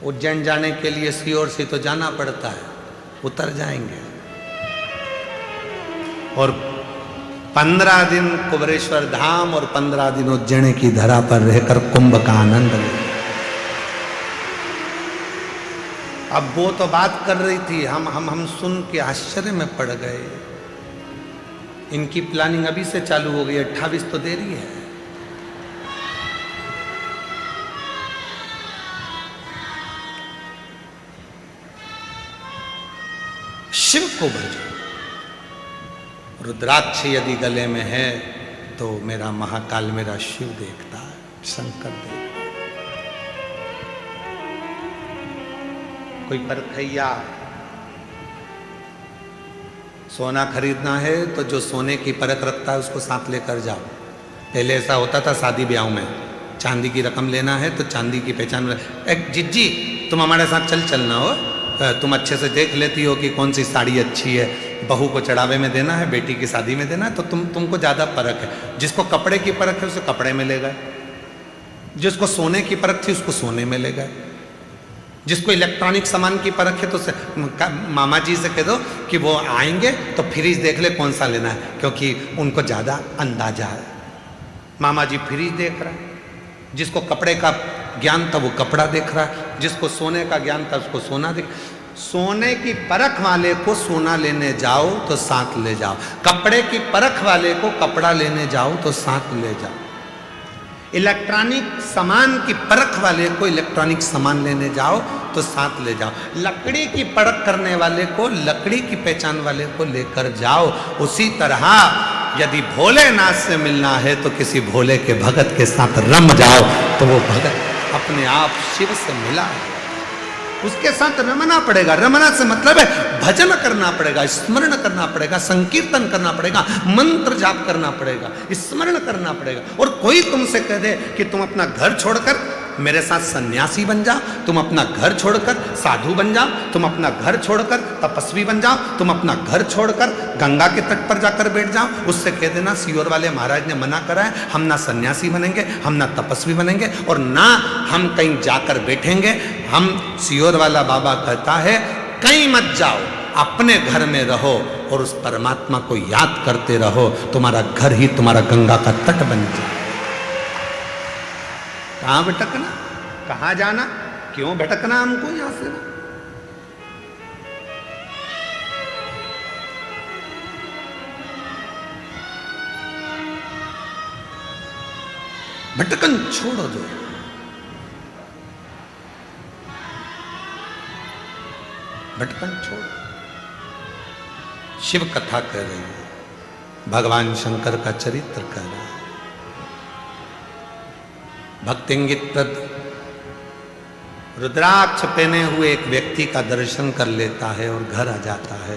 उज्जैन जाने के लिए सीहोर से तो जाना पड़ता है, उतर जाएंगे और 15 दिन कुबरेश्वर धाम और 15 दिन उज्जैन की धरा पर रहकर कुंभ का आनंद ले। अब वो तो बात कर रही थी, हम सुन के आश्चर्य में पड़ गए। इनकी प्लानिंग अभी से चालू हो गई, 28 तो देरी है। शिव को भजो, रुद्राक्ष यदि गले में है तो मेरा महाकाल मेरा शिव देखता है, शंकर देखता है। कोई परखैया सोना खरीदना है तो जो सोने की परख रखता है उसको साथ लेकर जाओ। पहले ऐसा होता था शादी ब्याह में, चांदी की रकम लेना है तो चांदी की पहचान, एक जिज्जी तुम हमारे साथ चलना हो, तुम अच्छे से देख लेती हो कि कौन सी साड़ी अच्छी है, बहू को चढ़ावे में देना है, बेटी की शादी में देना है, तो तुमको ज़्यादा परख है। जिसको कपड़े की परख है उसे कपड़े में ले गए, जिसको सोने की परख थी उसको सोने में ले गए, जिसको इलेक्ट्रॉनिक सामान की परख है तो मामा जी से कह दो कि वो आएंगे तो फ्रिज देख ले कौन सा लेना है, क्योंकि उनको ज़्यादा अंदाजा है। मामा जी फ्रिज देख रहा है, जिसको कपड़े का ज्ञान था वो कपड़ा देख रहा है, जिसको सोने का ज्ञान था उसको सोना देख। सोने की परख वाले को सोना लेने जाओ तो साथ ले जाओ, कपड़े की परख वाले को कपड़ा लेने जाओ तो साथ ले जाओ, इलेक्ट्रॉनिक सामान की परख वाले को इलेक्ट्रॉनिक सामान लेने जाओ तो साथ ले जाओ, लकड़ी की परख करने वाले को लकड़ी की पहचान वाले को लेकर जाओ। उसी तरह यदि भोलेनाथ से मिलना है तो किसी भोले के भगत के साथ रम जाओ तो वो भगत अपने आप शिव से मिला है, उसके साथ रमना पड़ेगा। रमना से मतलब है भजन करना पड़ेगा, स्मरण करना पड़ेगा, संकीर्तन करना पड़ेगा, मंत्र जाप करना पड़ेगा, स्मरण करना पड़ेगा। और कोई तुमसे कह दे कि तुम अपना घर छोड़कर मेरे साथ सन्यासी बन जाओ, तुम अपना घर छोड़कर साधु बन जाओ, तुम अपना घर छोड़कर तपस्वी बन जाओ, तुम अपना घर छोड़कर गंगा के तट पर जाकर बैठ जाओ, उससे कह देना सीहोर वाले महाराज ने मना करा है, हम ना सन्यासी बनेंगे, हम ना तपस्वी बनेंगे और ना हम कहीं जाकर बैठेंगे। हम सीहोर वाला बाबा कहता है कहीं मत जाओ, अपने घर में रहो और उस परमात्मा को याद करते रहो, तुम्हारा घर ही तुम्हारा गंगा का तट बन जाए। कहाँ भटकना, कहाँ जाना, क्यों भटकना हमको यहां से? भटकन छोड़ दो, भटकन छोड़। शिव कथा कह रही है, भगवान शंकर का चरित्र कह रहा है। भक्तिंगित प्रद रुद्राक्ष पहने हुए एक व्यक्ति का दर्शन कर लेता है और घर आ जाता है।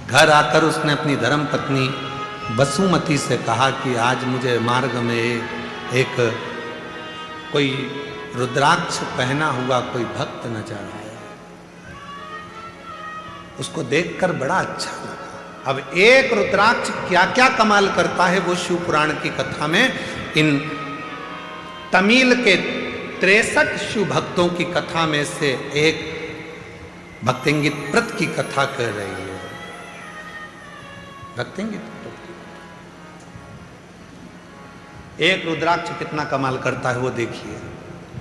घर आकर उसने अपनी धर्म पत्नी वसुमती से कहा कि आज मुझे मार्ग में एक कोई रुद्राक्ष पहना हुआ कोई भक्त नजर आया, उसको देखकर बड़ा अच्छा लगा। अब एक रुद्राक्ष क्या क्या कमाल करता है वो शिव पुराण की कथा में इन तमिल के 63 शिव भक्तों की कथा में से एक भक्तिंगित प्रत की कथा कह रही है। भक्तिंगित प्रत की एक रुद्राक्ष कितना कमाल करता है वो देखिए।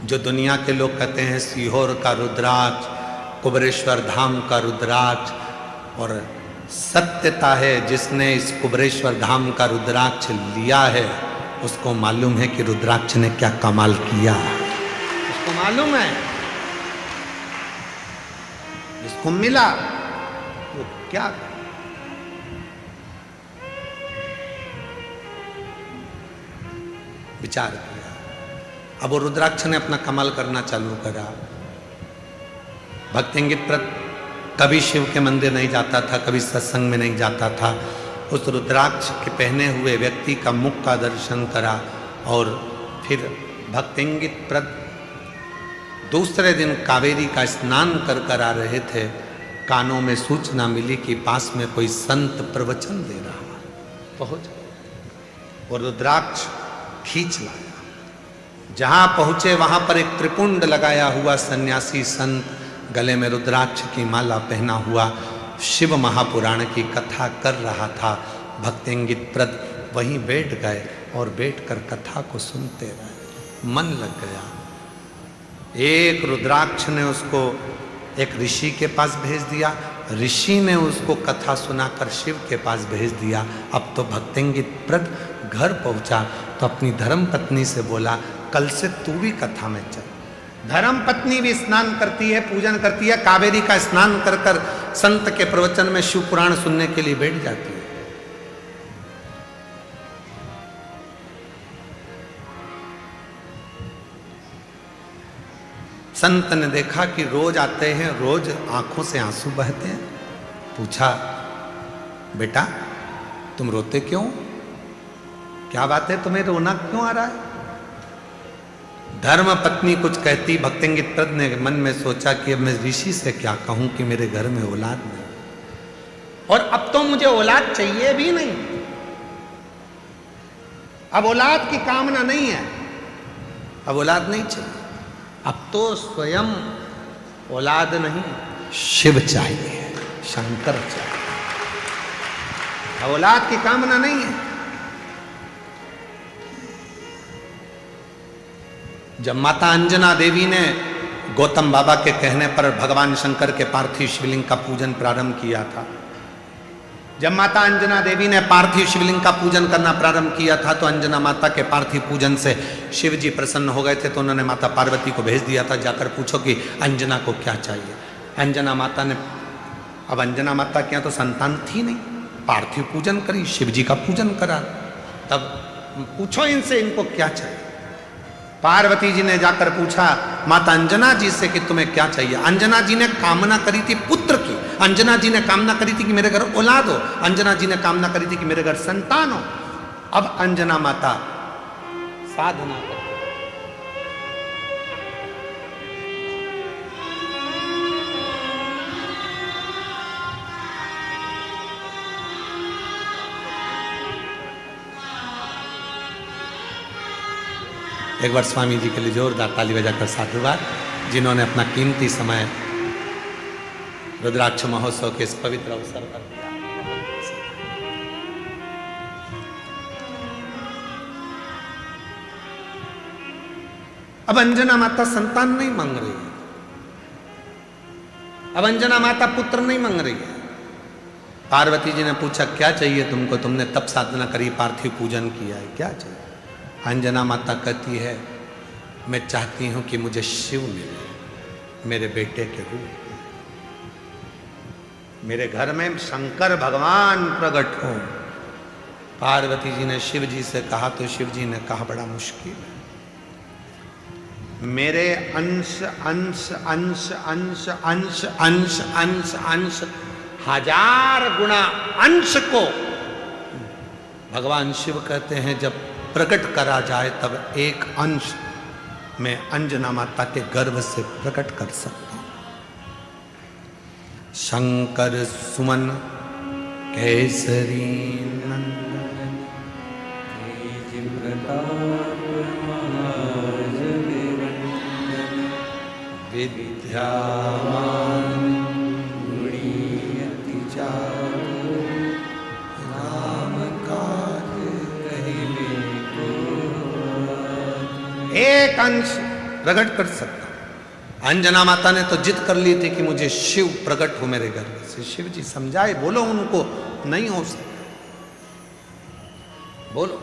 जो दुनिया के लोग कहते हैं सीहोर का रुद्राक्ष, कुबरेश्वर धाम का रुद्राक्ष, और सत्यता है जिसने इस कुबरेश्वर धाम का रुद्राक्ष लिया है उसको मालूम है कि रुद्राक्ष ने क्या कमाल किया, उसको मालूम है। जिसको मिला वो क्या विचार किया। अब वो रुद्राक्ष ने अपना कमाल करना चालू करा। भक्तिंगित प्रत कभी शिव के मंदिर नहीं जाता था, कभी सत्संग में नहीं जाता था। उस रुद्राक्ष के पहने हुए व्यक्ति का मुख का दर्शन करा और फिर भक्तिंगित प्रत दूसरे दिन कावेरी का स्नान कर कर आ रहे थे, कानों में सूचना मिली कि पास में कोई संत प्रवचन दे रहा है। पहुंच और रुद्राक्ष खींच लाया। जहां पहुंचे वहां पर एक त्रिपुंड लगाया हुआ सन्यासी संत, गले में रुद्राक्ष की माला पहना हुआ, शिव महापुराण की कथा कर रहा था। भक्तिंगित प्रद वहीं बैठ गए और बैठकर कथा को सुनते रहे। मन लग गया। एक रुद्राक्ष ने उसको एक ऋषि के पास भेज दिया, ऋषि ने उसको कथा सुनाकर शिव के पास भेज दिया। अब तो भक्तिंगित प्रद घर पहुंचा तो अपनी धर्म पत्नी से बोला, कल से तू भी कथा में चल। धर्म पत्नी भी स्नान करती है, पूजन करती है, कावेरी का स्नान कर कर संत के प्रवचन में शिव पुराण सुनने के लिए बैठ जाती है। संत ने देखा कि रोज आते हैं, रोज आंखों से आंसू बहते हैं। पूछा, बेटा तुम रोते क्यों? क्या बात है, तुम्हें रोना क्यों आ रहा है? धर्म पत्नी कुछ कहती। भक्तिंगित प्रद ने मन में सोचा कि अब मैं ऋषि से क्या कहूं कि मेरे घर में औलाद नहीं, और अब तो मुझे औलाद चाहिए भी नहीं। अब औलाद की कामना नहीं है, अब औलाद नहीं चाहिए। अब तो स्वयं औलाद नहीं, शिव चाहिए, शंकर चाहिए। अब औलाद की कामना नहीं है। जब माता अंजना देवी ने गौतम बाबा के कहने पर भगवान शंकर के पार्थिव शिवलिंग का पूजन प्रारंभ किया था, जब माता अंजना देवी ने पार्थिव शिवलिंग का पूजन करना प्रारंभ किया था, तो अंजना माता के पार्थिव पूजन से शिव जी प्रसन्न हो गए थे। तो उन्होंने माता पार्वती को भेज दिया था, जाकर पूछो कि अंजना को क्या चाहिए। अंजना माता ने, अब अंजना माता के यहाँ तो संतान थी नहीं, पार्थिव पूजन करी, शिव जी का पूजन करा। तब पूछो इनसे इनको क्या चाहिए। पार्वती जी ने जाकर पूछा माता अंजना जी से कि तुम्हें क्या चाहिए। अंजना जी ने कामना करी थी पुत्र की, अंजना जी ने कामना करी थी कि मेरे घर औलाद हो, अंजना जी ने कामना करी थी कि मेरे घर संतान हो। अब अंजना माता साधना करती, एक बार स्वामी जी के लिए जोरदार ताली बजाकर साधुवाद, जिन्होंने अपना कीमती समय रुद्राक्ष महोत्सव के इस पवित्र अवसर पर दिया। अब अंजना माता संतान नहीं मांग रही है, अब अंजना माता पुत्र नहीं मांग रही है। पार्वती जी ने पूछा क्या चाहिए तुमको, तुमने तप साधना करी, पार्थिव पूजन किया है, क्या चाहिए? अंजना माता कहती है मैं चाहती हूं कि मुझे शिव मिले, मेरे बेटे के रूप, मेरे घर में शंकर भगवान प्रकट हो। पार्वती जी ने शिव जी से कहा तो शिव जी ने कहा बड़ा मुश्किल है, मेरे अंश अंश अंश अंश अंश अंश अंश अंश 1000 गुना अंश को भगवान शिव कहते हैं जब प्रकट करा जाए तब एक अंश मैं अंजना माता के गर्भ से प्रकट कर सकता हूं। शंकर सुमन केसरी नंदन तेज प्रताप विद्यावान गुणी अति चातुर राम काज कहिबे को एक अंश प्रकट कर सकता। अंजना माता ने तो जिद कर ली थी कि मुझे शिव प्रकट हो मेरे गर्भ से। शिव जी समझाए, बोलो उनको नहीं हो सकता, बोलो।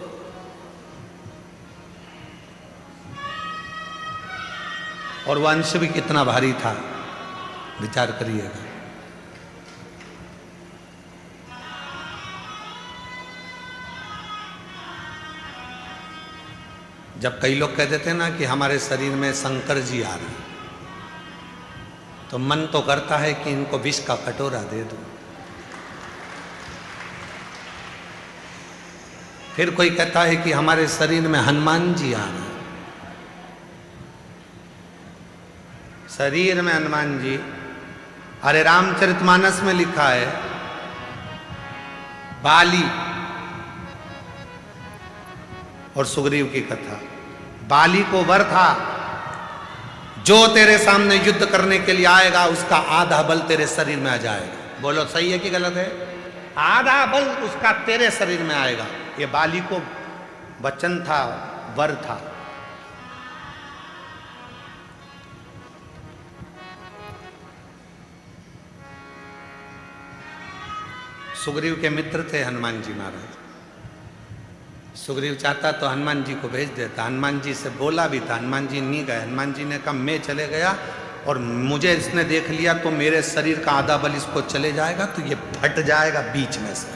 और वह अंश भी कितना भारी था, विचार करिएगा। जब कई लोग कहते थे ना कि हमारे शरीर में शंकर जी आ रहे, तो मन तो करता है कि इनको विष का कटोरा दे दो। फिर कोई कहता है कि हमारे शरीर में हनुमान जी आ रहे, शरीर में हनुमान जी, अरे रामचरितमानस में लिखा है, बाली और सुग्रीव की कथा। बाली को वर था, जो तेरे सामने युद्ध करने के लिए आएगा उसका आधा बल तेरे शरीर में आ जाएगा। बोलो सही है कि गलत है? आधा बल उसका तेरे शरीर में आएगा। ये बाली को वचन था, वर था। सुग्रीव के मित्र थे हनुमान जी महाराज। सुग्रीव चाहता तो हनुमान जी को भेज देता, हनुमान जी से बोला भी था, हनुमान जी नहीं गए। हनुमान जी ने कहा मैं चले गया और मुझे इसने देख लिया तो मेरे शरीर का आधा बल इसको चले जाएगा, तो ये फट जाएगा बीच में से।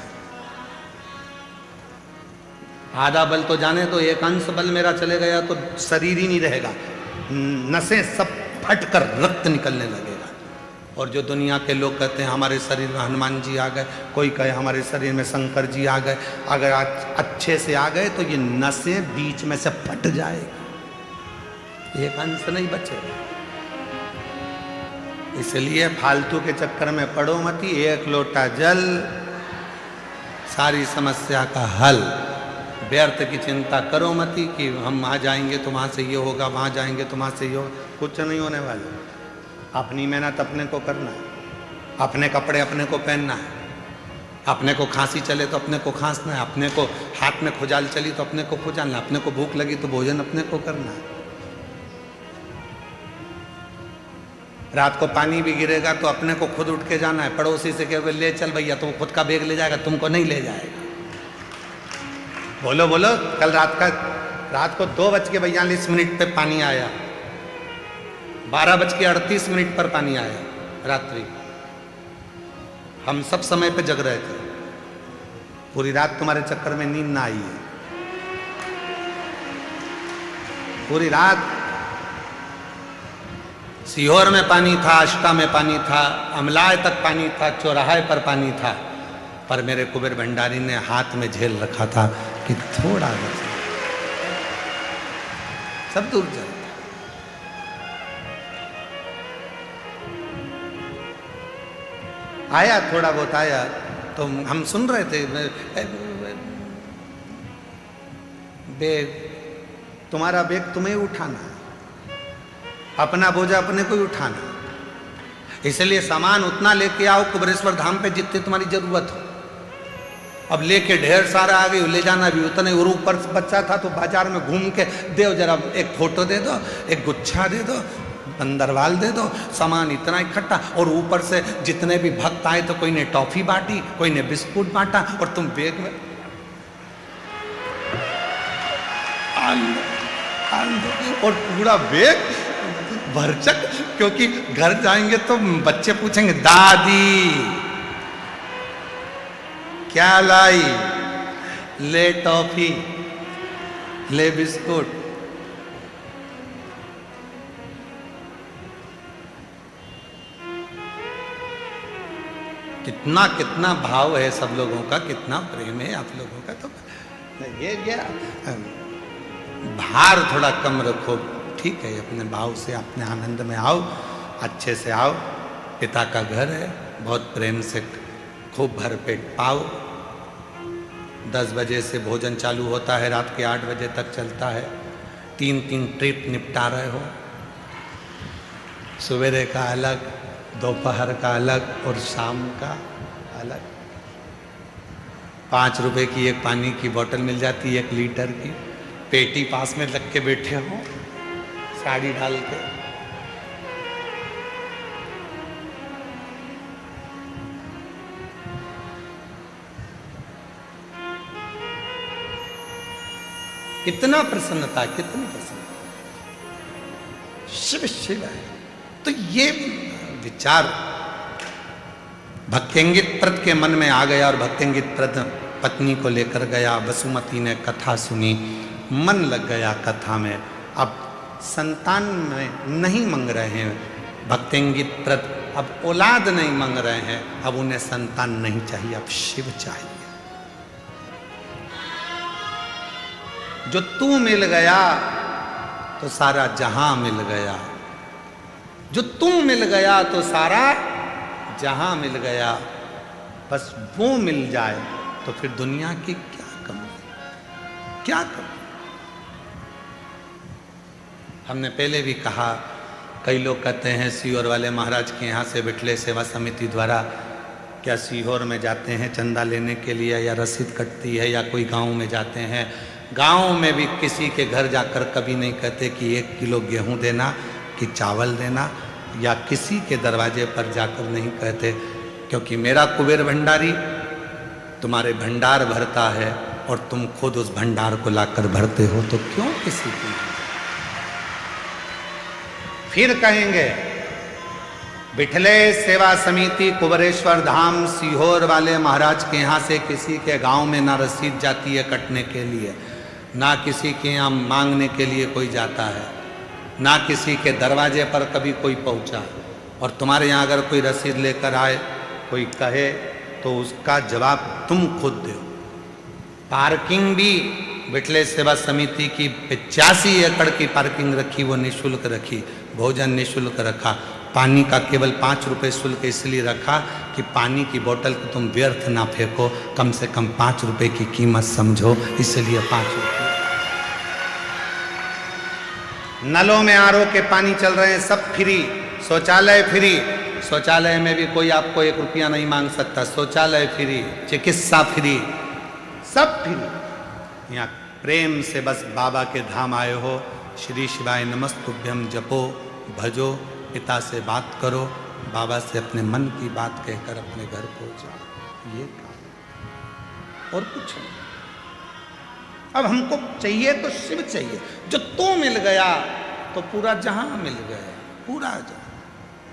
आधा बल तो जाने तो, एक अंश बल मेरा चले गया तो शरीर ही नहीं रहेगा, नसें सब फट कर रक्त निकलने लगेगा। और जो दुनिया के लोग कहते हैं हमारे शरीर में हनुमान जी आ गए, कोई कहे हमारे शरीर में शंकर जी आ गए, अगर अच्छे से आ गए तो ये नसें बीच में से फट जाएगी, एक अंश नहीं बचेगा। इसलिए फालतू के चक्कर में पड़ो मती, एक लोटा जल सारी समस्या का हल। व्यर्थ की चिंता करो मती कि हम वहाँ जाएंगे तो वहाँ से ये होगा, वहाँ जाएंगे तो वहाँ से ये होगा, कुछ नहीं होने वाला। अपनी मेहनत अपने को करना है, अपने कपड़े अपने को पहनना है, अपने को खांसी चले तो अपने को खांसना है, अपने को हाथ में खुजाल चली तो अपने को खुजालना, अपने को भूख लगी तो भोजन अपने को करना है। रात को पानी भी गिरेगा तो अपने को खुद उठ के जाना है, पड़ोसी से कहे ले चल भैया, तो वो खुद का बैग ले जाएगा, तुमको नहीं ले जाएगा। बोलो बोलो, कल रात को 2:42 पे पानी आया, 12:38 पर पानी आया रात्रि। हम सब समय पे जग रहे थे, पूरी रात तुम्हारे चक्कर में नींद ना आई है। पूरी रात सीहोर में पानी था, अष्टा में पानी था, अमलाय तक पानी था, चौराहे पर पानी था, पर मेरे कुबेर भंडारी ने हाथ में झेल रखा था कि थोड़ा बचा, सब दूर चल। आया थोड़ा बहुत आया तो हम सुन रहे थे, बैग तुम्हारा, बैग तुम्हें उठाना, अपना बोझा अपने को ही उठाना। इसलिए सामान उतना लेके आओ कुबेरेश्वर धाम पे जितनी तुम्हारी जरूरत हो। अब लेके ढेर सारा आ गई, ले जाना भी उतने। और ऊपर बच्चा था तो बाजार में घूम के दे, जरा एक फोटो दे दो, एक गुच्छा दे दो, पंदरवाल दे दो, सामान इतना इकट्ठा। और ऊपर से जितने भी भक्त आए तो कोई ने टॉफी बांटी, कोई ने बिस्कुट बांटा, और तुम बैग में और पूरा बैग भरचक। क्योंकि घर जाएंगे तो बच्चे पूछेंगे दादी क्या लाई, ले टॉफी, ले बिस्कुट। कितना कितना भाव है सब लोगों का, कितना प्रेम है आप लोगों का। तो ये भार थोड़ा कम रखो, ठीक है, अपने भाव से अपने आनंद में आओ, अच्छे से आओ। पिता का घर है, बहुत प्रेम से खूब भर पेट पाओ। 10 बजे से भोजन चालू होता है, रात के 8 बजे तक चलता है। 3 ट्रिप निपटा रहे हो, सवेरे का अलग, दोपहर का अलग और शाम का अलग। 5 रुपए की एक पानी की बोतल मिल जाती है, 1 लीटर की। पेटी पास में लग के बैठे हो, साड़ी डाल के। कितना प्रसन्नता, कितनी प्रसन्नता, शिव शिव है। तो ये विचार भक्त्यंगित प्रत के मन में आ गया और भक्त्यंगित प्रत पत्नी को लेकर गया। वसुमती ने कथा सुनी, मन लग गया कथा में। अब संतान में नहीं मांग रहे हैं भक्त्यंगित प्रत, अब औलाद नहीं मांग रहे हैं, अब उन्हें संतान नहीं चाहिए, अब शिव चाहिए। जो तू मिल गया तो सारा जहां मिल गया। जो तुम मिल गया तो सारा जहां मिल गया, बस वो मिल जाए तो फिर दुनिया की क्या कमी, क्या कमी। हमने पहले भी कहा, कई लोग कहते हैं सीहोर वाले महाराज के यहाँ से बिठले सेवा समिति द्वारा क्या सीहोर में जाते हैं चंदा लेने के लिए, या रसीद कटती है, या कोई गांव में जाते हैं। गांव में भी किसी के घर जाकर कभी नहीं कहते कि 1 किलो गेहूं देना कि चावल देना, या किसी के दरवाजे पर जाकर नहीं कहते, क्योंकि मेरा कुबेर भंडारी तुम्हारे भंडार भरता है और तुम खुद उस भंडार को लाकर भरते हो, तो क्यों किसी की। फिर कहेंगे बिठले सेवा समिति कुबरेश्वर धाम सीहोर वाले महाराज के यहाँ से किसी के गांव में ना रसीद जाती है कटने के लिए, ना किसी के यहाँ मांगने के लिए कोई जाता है, ना किसी के दरवाजे पर कभी कोई पहुँचा। और तुम्हारे यहाँ अगर कोई रसीद लेकर आए, कोई कहे, तो उसका जवाब तुम खुद दो। पार्किंग भी बिठले सेवा समिति की 85 एकड़ की पार्किंग रखी, वो निःशुल्क रखी, भोजन निःशुल्क रखा, पानी का केवल 5 रुपये शुल्क इसलिए रखा कि पानी की बोतल को तुम व्यर्थ ना फेंको, कम से कम 5 रुपये की कीमत समझो, इसलिए 5 रुपये। नलों में आरओ के पानी चल रहे हैं, सब फ्री, शौचालय फ्री, शौचालय में भी कोई आपको 1 रुपया नहीं मांग सकता, शौचालय फ्री, चिकित्सा फ्री, सब फ्री। यहाँ प्रेम से बस बाबा के धाम आए हो, श्री शिवाय नमस्तुभ्यम जपो, भजो, पिता से बात करो, बाबा से अपने मन की बात कहकर अपने घर पहुंच जाओ, ये काम और कुछ नहीं। अब हमको चाहिए तो शिव चाहिए, जो तू मिल गया तो पूरा जहां मिल गया, पूरा जहां।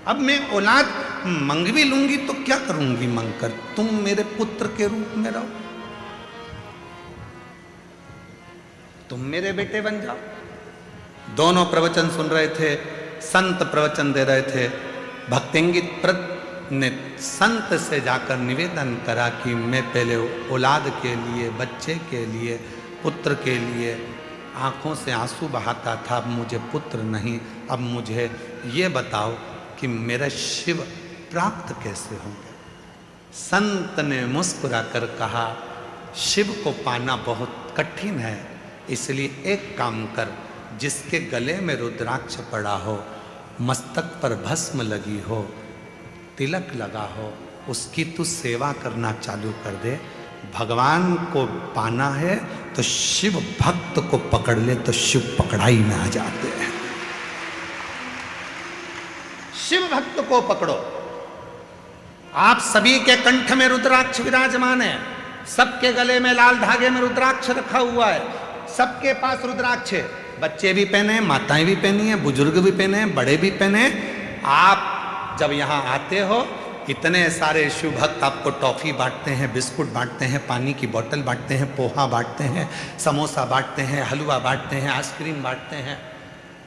अब मैं औलाद मंग भी लूंगी तो क्या करूंगी मंग कर, तुम मेरे पुत्र के रूप में रहो, तुम मेरे बेटे बन जाओ। दोनों प्रवचन सुन रहे थे, संत प्रवचन दे रहे थे। भक्तिंगित प्रत ने संत से जाकर निवेदन करा कि मैं पहले औलाद के लिए, बच्चे के लिए, पुत्र के लिए आंखों से आंसू बहाता था, अब मुझे पुत्र नहीं, अब मुझे ये बताओ कि मेरा शिव प्राप्त कैसे होंगे। संत ने मुस्कुराकर कहा, शिव को पाना बहुत कठिन है, इसलिए एक काम कर, जिसके गले में रुद्राक्ष पड़ा हो, मस्तक पर भस्म लगी हो, तिलक लगा हो, उसकी तू सेवा करना चालू कर दे। भगवान को पाना है तो शिव भक्त को पकड़ ले तो शिव पकड़ाई में आ जाते हैं। शिव भक्त को पकड़ो। आप सभी के कंठ में रुद्राक्ष विराजमान है, सबके गले में लाल धागे में रुद्राक्ष रखा हुआ है, सबके पास रुद्राक्ष है। बच्चे भी पहने हैं, माताएं भी पहनी हैं, बुजुर्ग भी पहने हैं, बड़े भी पहने हैं। आप जब यहाँ आते हो, इतने सारे शिव भक्त आपको टॉफी बांटते हैं, बिस्कुट बांटते हैं, पानी की बोतल बांटते हैं, पोहा बांटते हैं, समोसा बांटते हैं, हलवा बांटते हैं, आइसक्रीम बांटते हैं।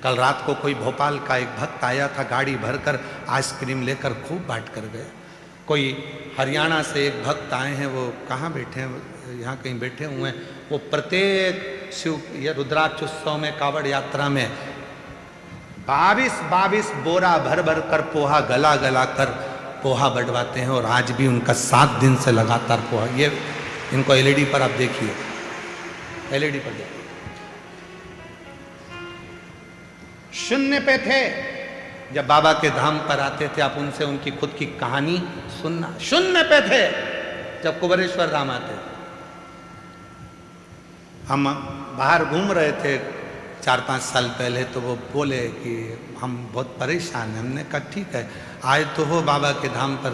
कल रात को कोई भोपाल का एक भक्त आया था, गाड़ी भरकर आइसक्रीम लेकर खूब बांट कर गया। कोई हरियाणा से एक भक्त आए हैं, वो कहाँ बैठे हैं, यहाँ कहीं बैठे हुए हैं, वो प्रत्येक शिव या रुद्राक्ष उत्सव में, कावड़ यात्रा में 22 बोरा भर भर कर पोहा गला गला कर पोहा बंटवाते हैं। और आज भी उनका 7 दिन से लगातार पोहा, ये इनको एलईडी पर आप देखिए, एलईडी पर देखिए। शून्य पे थे, जब बाबा के धाम पर आते थे, आप उनसे उनकी खुद की कहानी सुनना। शून्य पे थे जब कुबरेश्वर धाम आते थे। हम बाहर घूम रहे थे 4-5 साल पहले, तो वो बोले कि हम बहुत परेशान हैं। हमने कहा ठीक है, आए तो हो बाबा के धाम पर,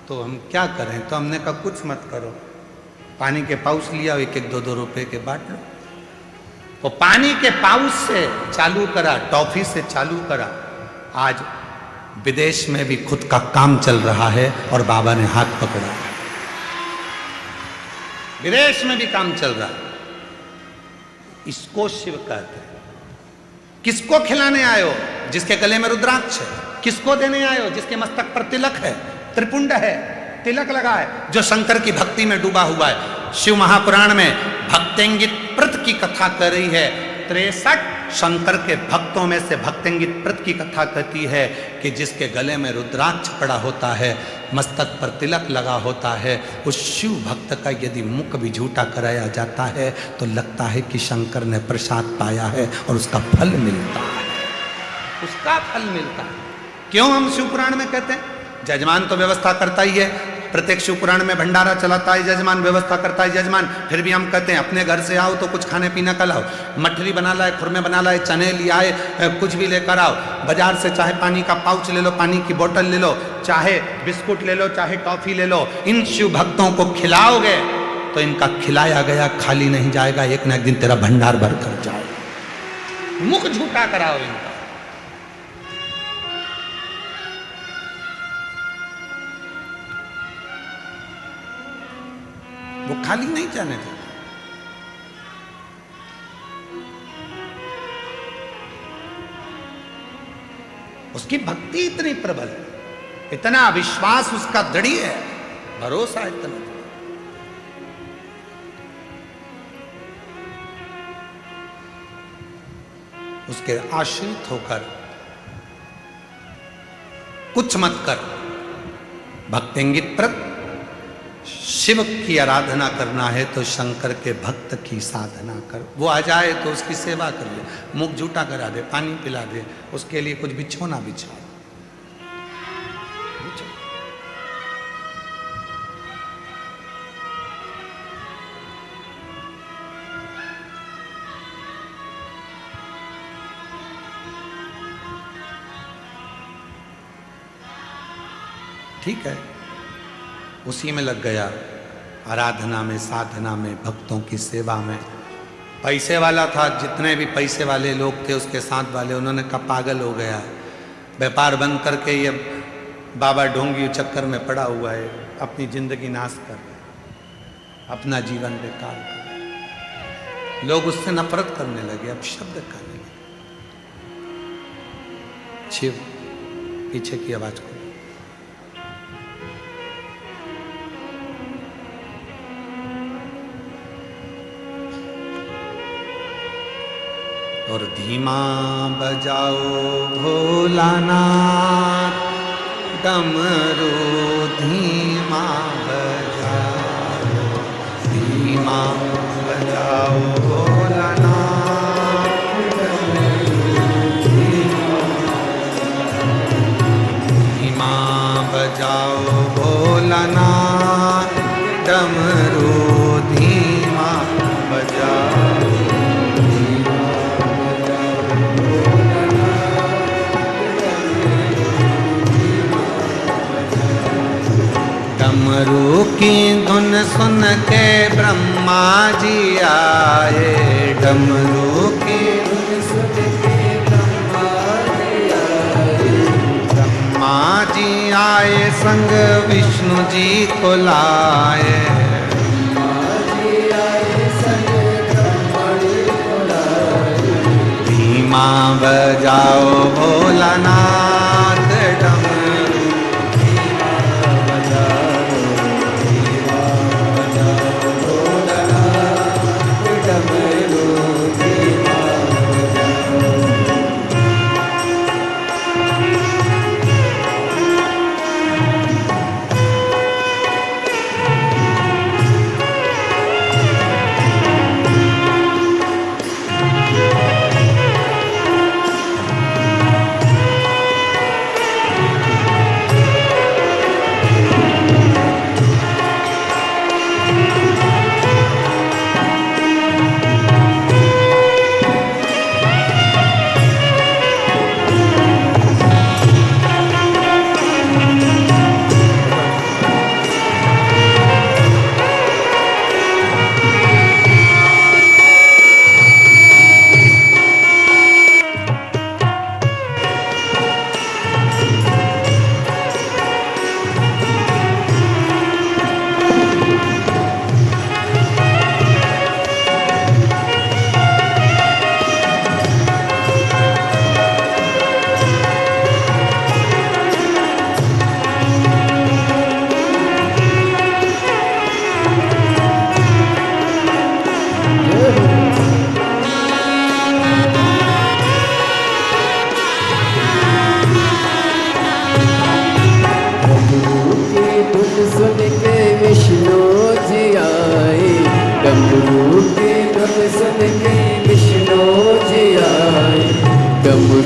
तो हम क्या करें। तो हमने कहा कुछ मत करो, पानी के पाउच लिया, 1-1, 2-2 रुपए के बांट लो। वो पानी के पाउच से चालू करा, टॉफी से चालू करा। आज विदेश में भी खुद का काम चल रहा है और बाबा ने हाथ पकड़ा। विदेश में भी काम चल रहा है। इसको शिव कहते हैं। किसको खिलाने आए हो? जिसके गले में रुद्राक्ष है। किसको देने आए हो? जिसके मस्तक पर तिलक है, त्रिपुंड है, तिलक लगा है, जो शंकर की भक्ति में डूबा हुआ है। शिव महापुराण में भक्तिंगित प्रत की कथा कर रही है। 63 शंकर के भक्तों में से भक्तेंगित प्रत की कथा कहती है कि जिसके गले में रुद्राक्ष पड़ा होता है, मस्तक पर तिलक लगा होता है, उस शिव भक्त का यदि मुख भी झूठा कराया जाता है तो लगता है कि शंकर ने प्रसाद पाया है और उसका फल मिलता है, उसका फल मिलता है। क्यों हम शिव पुराण में कहते हैं? जजमान तो व्यवस्था करता ही है, प्रत्येक शिव पुराण में भंडारा चलाता है जजमान, व्यवस्था करता है जजमान, फिर भी हम कहते हैं अपने घर से आओ तो कुछ खाने पीने का लाओ, मठरी बना लाए, खुरमे बना लाए, चने ले आए, कुछ भी लेकर आओ, बाजार से चाहे पानी का पाउच ले लो, पानी की बोतल ले लो, चाहे बिस्कुट ले लो, चाहे टॉफी ले लो, इन शिव भक्तों को खिलाओगे तो इनका खिलाया गया खाली नहीं जाएगा, एक न एक दिन तेरा भंडार भर कर जाएगा। मुख झूठा कराओ इनका। वो खाली नहीं जाने देता। उसकी भक्ति इतनी प्रबल है, इतना विश्वास उसका दृढ़ है, भरोसा इतना। उसके आश्रित होकर कुछ मत कर, भक्तेंगित प्रत शिव की आराधना करना है तो शंकर के भक्त की साधना कर। वो आ जाए तो उसकी सेवा कर ले, मुख झूठा करा दे, पानी पिला दे, उसके लिए कुछ बिछोना बिछा। ठीक है, उसी में लग गया, आराधना में, साधना में, भक्तों की सेवा में। पैसे वाला था, जितने भी पैसे वाले लोग थे उसके साथ वाले, उन्होंने कहा पागल हो गया, व्यापार बंद करके ये बाबा ढोंगी चक्कर में पड़ा हुआ है, अपनी जिंदगी नाश कर, अपना जीवन बेकार कर। लोग उससे नफरत करने लगे, अब शब्द करने लगे। शिव पीछे की आवाज को और धीमा बजाओ भोलानाथ, डमरू धीमा बजाओ, धीमा बजाओ भोलानाथ, धीमा बजाओ भोलानाथ, डमरू धीमा बजाओ। डमरू की धुन सुन के ब्रह्मा जी आए, डमरू की धुन सुन के ब्रह्मा जी आए, ब्रह्मा जी आए संग विष्णु जी को लाए, ब्रह्मा जी आए संग ब्रह्मा जी को लाए। धीमा बजाओ भोलानाथ, डमरू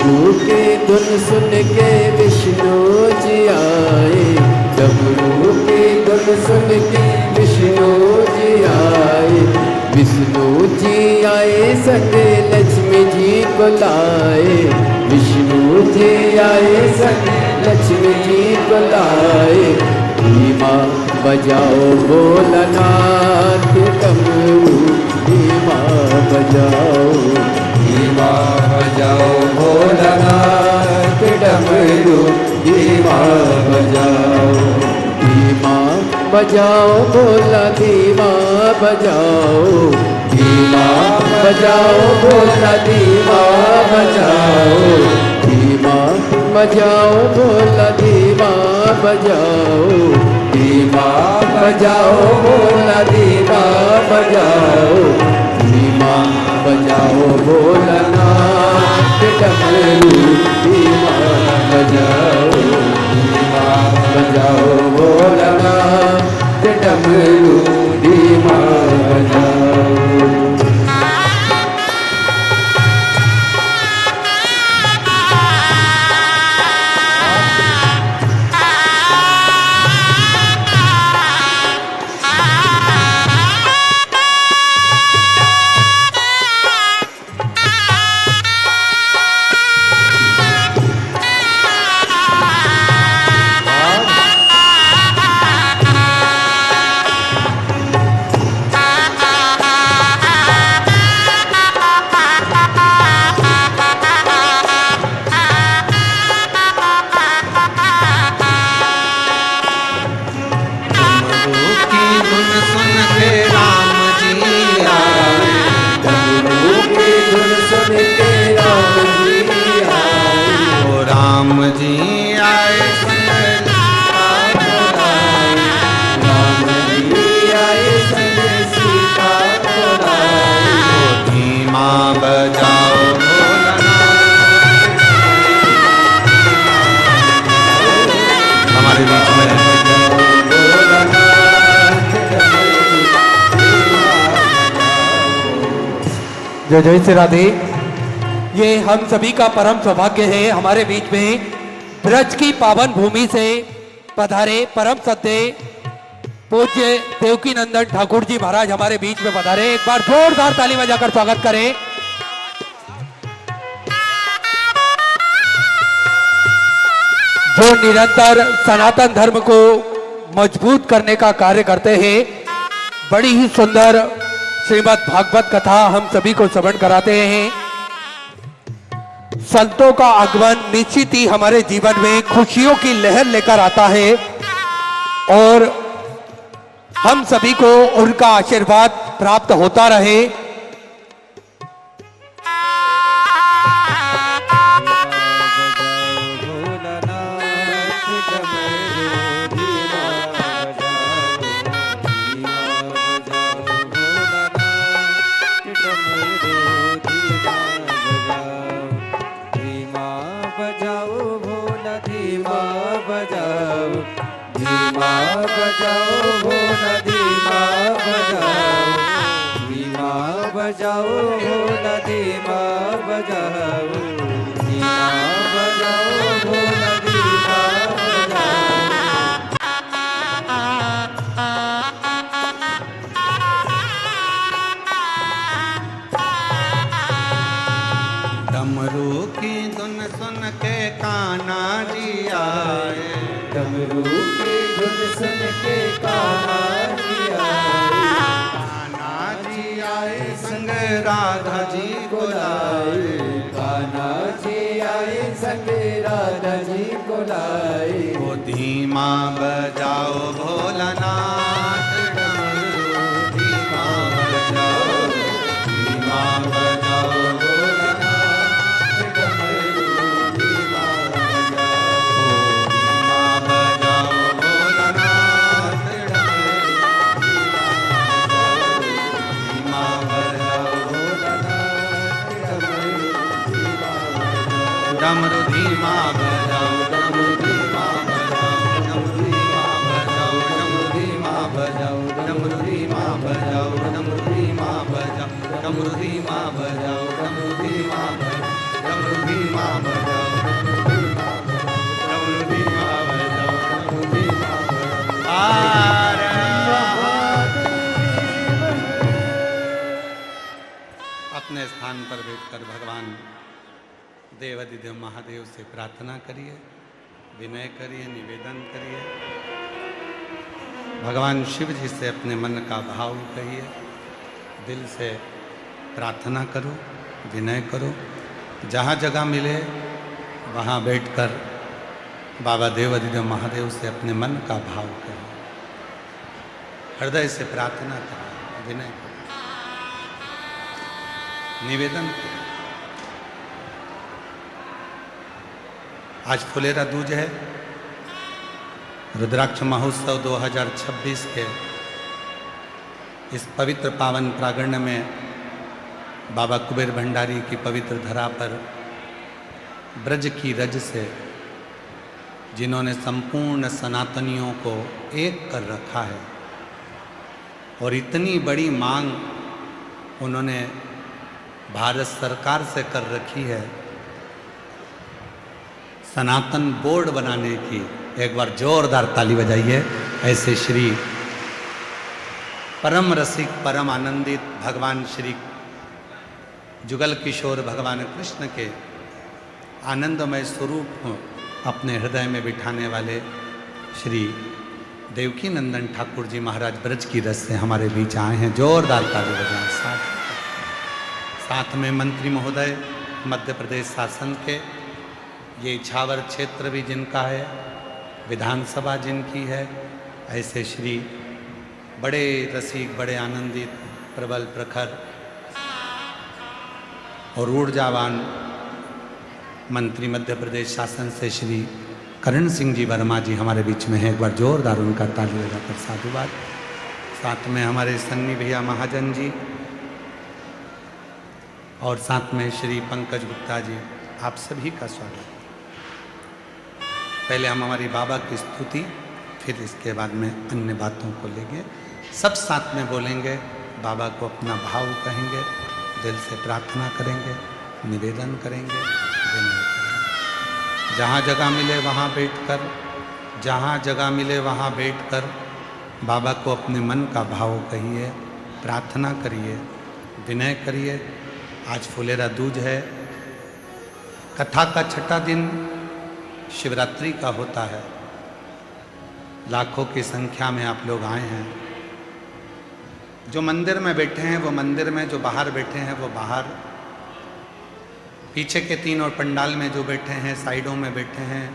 डमरू की धुन सुन के विष्णु जी आए, डमरू की धुन सुन के विष्णु जी आए, विष्णु जी आए संग लक्ष्मी जी को लाए, विष्णु जी आए संग लक्ष्मी जी को लाए। धीमा बजाओ भोलानाथ डमरू, धीमा बजाओ, धीमा बजाओ भोलानाथ डमरू, धीमा बजाओ, धीमा बजाओ भोला, धीमा बजाओ, धीमा बजाओ भोला, धीमा बजाओ, धीमा बजाओ भोला, धीमा बजाओ, धीमा बजाओ भोला, धीमा बजाओ, धीमा बजाओ भोलानाथ डमरू, धीमा बजाओ, धीमा बजाओ भोलानाथ डमरू, धीमा बजाओ।
राम जी आए संग
राम जी आए संग सीता को लाए,
धीमा बजाओ हमारे बीच में
जय जय श्री राधे। ये हम सभी का परम सौभाग्य है, हमारे बीच में ब्रज की पावन भूमि से पधारे परम सत्य पूज्य देवकी नंदन ठाकुर जी महाराज हमारे बीच में पधारे। एक बार जोरदार ताली बजाकर स्वागत करें। जो निरंतर सनातन धर्म को मजबूत करने का कार्य करते हैं। बड़ी ही सुंदर श्रीमद् भागवत कथा हम सभी को श्रवण कराते हैं। संतों का आगमन निश्चित ही हमारे जीवन में खुशियों की लहर लेकर आता है और हम सभी को उनका आशीर्वाद प्राप्त होता रहे।
धीमा बजाओ भोला, धीमा बजाओ, धीमा बजाओ भोला, धीमा बजाओ, धीमा बजाओ भोला, धीमा
डमरू की धुन सुन के कान्हा जी आए,
डमरू की धुन सुन के कान्हा जी आए,
कान्हा जी आए संग राधा जी को लाए,
कान्हा जी आए संग राधा जी को लाए।
वो धीमा बजाओ भोलानाथ डमरू, धीमा बजाओ, धीमा बजाओ भोलानाथ डमरू, धीमा बजाओ, धीमा बजाओ भोलानाथ डमरू, धीमा बजाओ भोलानाथ डमरू, डमरू धीमा बजाओ, डमरू धीमा बजाओ, डमरू धीमा बजाओ, डमरू धीमा बजाओ, डमरू धीमा बजाओ, डमरू धीमा बजाओ, डमरू धीमा बजाओ, डमरू धीमा बजाओ। पर बैठकर भगवान देवाधिदेव महादेव से प्रार्थना करिए, विनय करिए, निवेदन करिए। भगवान शिव जी से अपने मन का भाव कहिए, दिल से प्रार्थना करो, विनय करो। जहाँ जगह मिले वहाँ बैठकर बाबा देवाधिदेव महादेव से अपने मन का भाव करो, हृदय से प्रार्थना करो, विनय करो, निवेदन करो। आज फुलेरा दूज है। रुद्राक्ष महोत्सव 2026 के इस पवित्र पावन प्रांगण में बाबा कुबेर भंडारी की पवित्र धरा पर ब्रज की रज से जिन्होंने संपूर्ण सनातनियों को एक कर रखा है और इतनी बड़ी मांग उन्होंने भारत सरकार से कर रखी है सनातन बोर्ड बनाने की। एक बार जोरदार ताली बजाइए ऐसे श्री परम रसिक, परम आनंदित भगवान श्री जुगल किशोर भगवान कृष्ण के आनंदमय स्वरूप अपने हृदय में बिठाने वाले श्री देवकी नंदन ठाकुर जी महाराज ब्रज की रस से हमारे बीच आए हैं। जोरदार ताली बजाएं। साथ में मंत्री महोदय मध्य प्रदेश शासन के, ये इछावर क्षेत्र भी जिनका है, विधानसभा जिनकी है, ऐसे श्री बड़े रसिक, बड़े आनंदित, प्रबल, प्रखर और ऊर्जावान मंत्री मध्य प्रदेश शासन से श्री करण सिंह जी वर्मा जी हमारे बीच में है। एक बार जोरदार उनका ताली बजाकर साधुवाद। साथ में हमारे सन्नी भैया महाजन जी और साथ में श्री पंकज गुप्ता जी, आप सभी का स्वागत। पहले हम हमारी बाबा की स्तुति, फिर इसके बाद में अन्य बातों को लेंगे। सब साथ में बोलेंगे, बाबा को अपना भाव कहेंगे, दिल से प्रार्थना करेंगे, निवेदन करेंगे, विनय करेंगे। जहाँ जगह मिले वहाँ बैठकर, जहाँ जगह मिले वहाँ बैठकर बाबा को अपने मन का भाव कहिए, प्रार्थना करिए, विनय करिए। आज फुलेरा दूज है। कथा का छठा दिन शिवरात्रि का होता है। लाखों की संख्या में आप लोग आए हैं। जो मंदिर में बैठे हैं वो मंदिर में, जो बाहर बैठे हैं वो बाहर, पीछे के 3 और पंडाल में जो बैठे हैं, साइडों में बैठे हैं,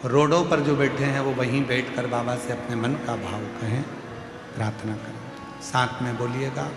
रोडों पर जो बैठे हैं वो वहीं बैठकर बाबा से अपने मन का भाव कहें, प्रार्थना करें। साथ में बोलिएगा,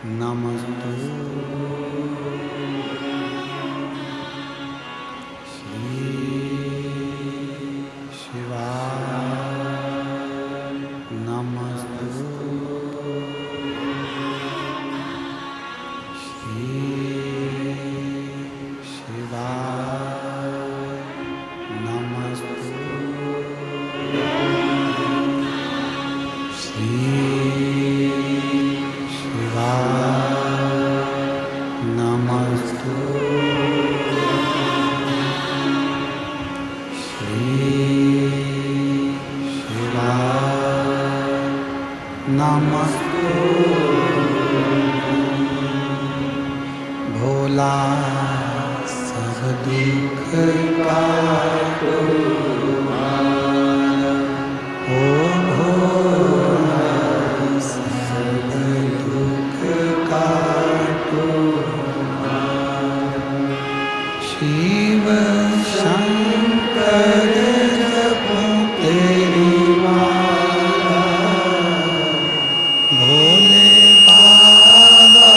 नमस्तु श्री शिवाय, नमस्तु श्री शिवाय, नमस्तु श्री नमस्तु श्री शिवाय, नमस्तु भोला सब दुख काटो, ओ भोला सब दुख काटो, शिव शंकर जपो तेरी माला, भोले बाबा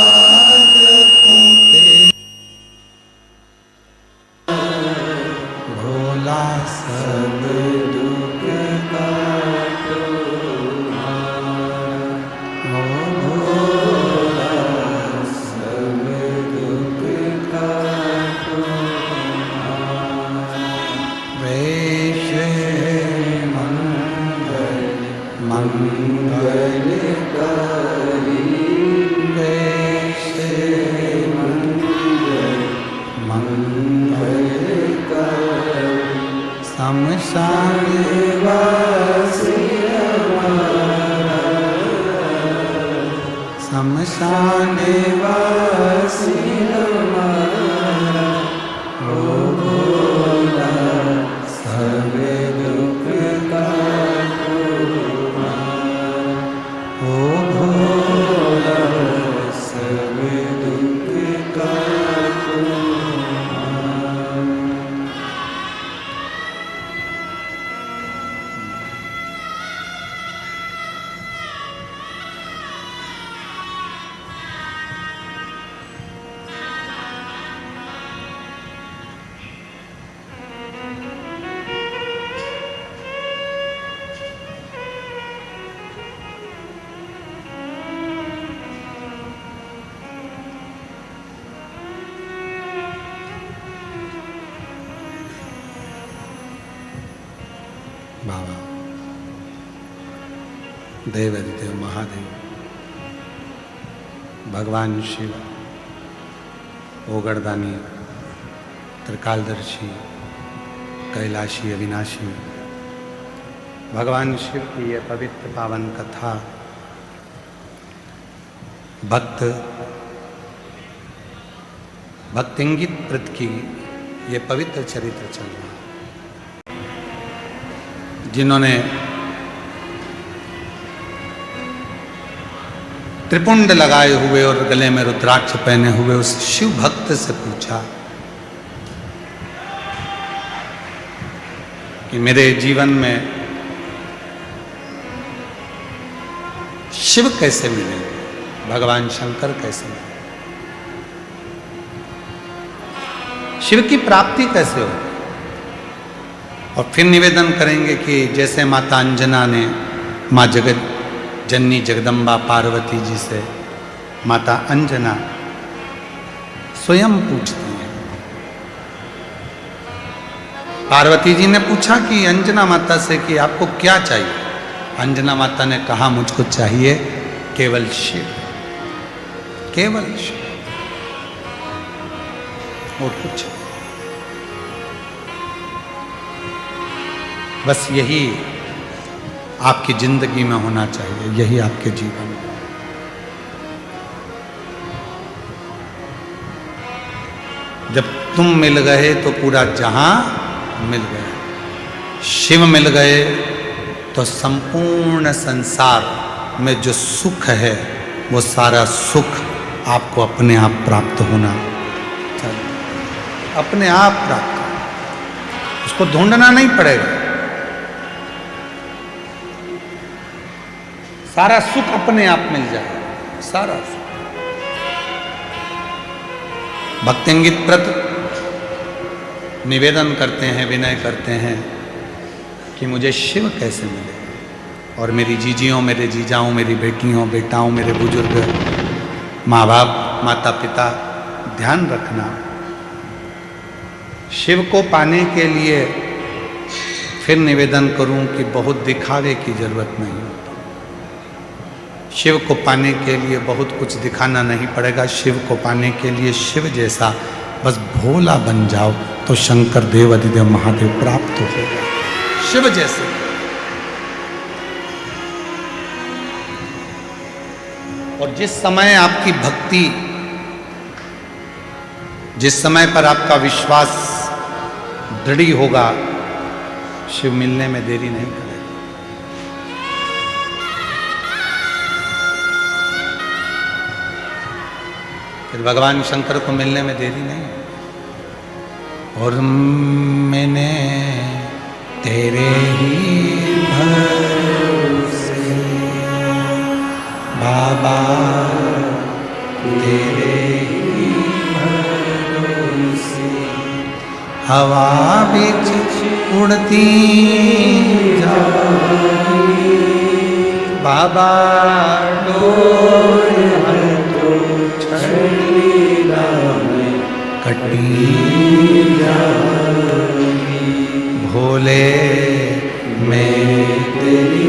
शाने
वासी हमारा ओ भोला सब दुख का
ओ भोला
सब दुख का
बाबा देव अधिदेव महादेव भगवान शिव ओगरदानी त्रिकालदर्शी कैलाशी अविनाशी भगवान शिव की यह पवित्र पावन कथा भक्तिंगित प्रत की ये पवित्र चरित्र चल रहा है, जिन्होंने त्रिपुंड लगाए हुए और गले में रुद्राक्ष पहने हुए उस शिव भक्त से पूछा कि मेरे जीवन में शिव कैसे मिले, भगवान शंकर कैसे मिले, शिव की प्राप्ति कैसे हो। और फिर निवेदन करेंगे कि जैसे माता अंजना ने माँ जगत जननी जगदम्बा पार्वती जी से माता अंजना स्वयं पूछती हैं। पार्वती जी ने पूछा कि अंजना माता से कि आपको क्या चाहिए। अंजना माता ने कहा मुझको चाहिए केवल शिव, केवल शिव और कुछ। बस यही आपकी जिंदगी में होना चाहिए, यही आपके जीवन में। जब तुम मिल गए तो पूरा जहां मिल गया, शिव मिल गए तो संपूर्ण संसार में जो सुख है वो सारा सुख आपको अपने आप प्राप्त होना चाहिए, अपने आप प्राप्त, उसको ढूंढना नहीं पड़ेगा। सारा सुख अपने आप मिल जाए, सारा सुख। भक्तिंगित प्रत निवेदन करते हैं, विनय करते हैं कि मुझे शिव कैसे मिले, और मेरी जीजियों, मेरे जीजाओं, मेरी बेटियों, बेटाओं, मेरे बुजुर्ग, माँ बाप, माता पिता, ध्यान रखना, शिव को पाने के लिए फिर निवेदन करूं कि बहुत दिखावे की जरूरत नहीं। शिव को पाने के लिए बहुत कुछ दिखाना नहीं पड़ेगा। शिव को पाने के लिए शिव जैसा बस भोला बन जाओ तो शंकर देव अधिदेव महादेव प्राप्त होगा, शिव जैसे। और जिस समय आपकी भक्ति, जिस समय पर आपका विश्वास दृढ़ होगा, शिव मिलने में देरी नहीं करेगा। फिर भगवान शंकर को मिलने में देरी नहीं। और मैंने तेरे ही भरोसे बाबा, तेरे ही भरोसे हवा बिच उड़ती जाऊंगी बाबा, डोर कटी जाऊंगी भोले मैं तेरी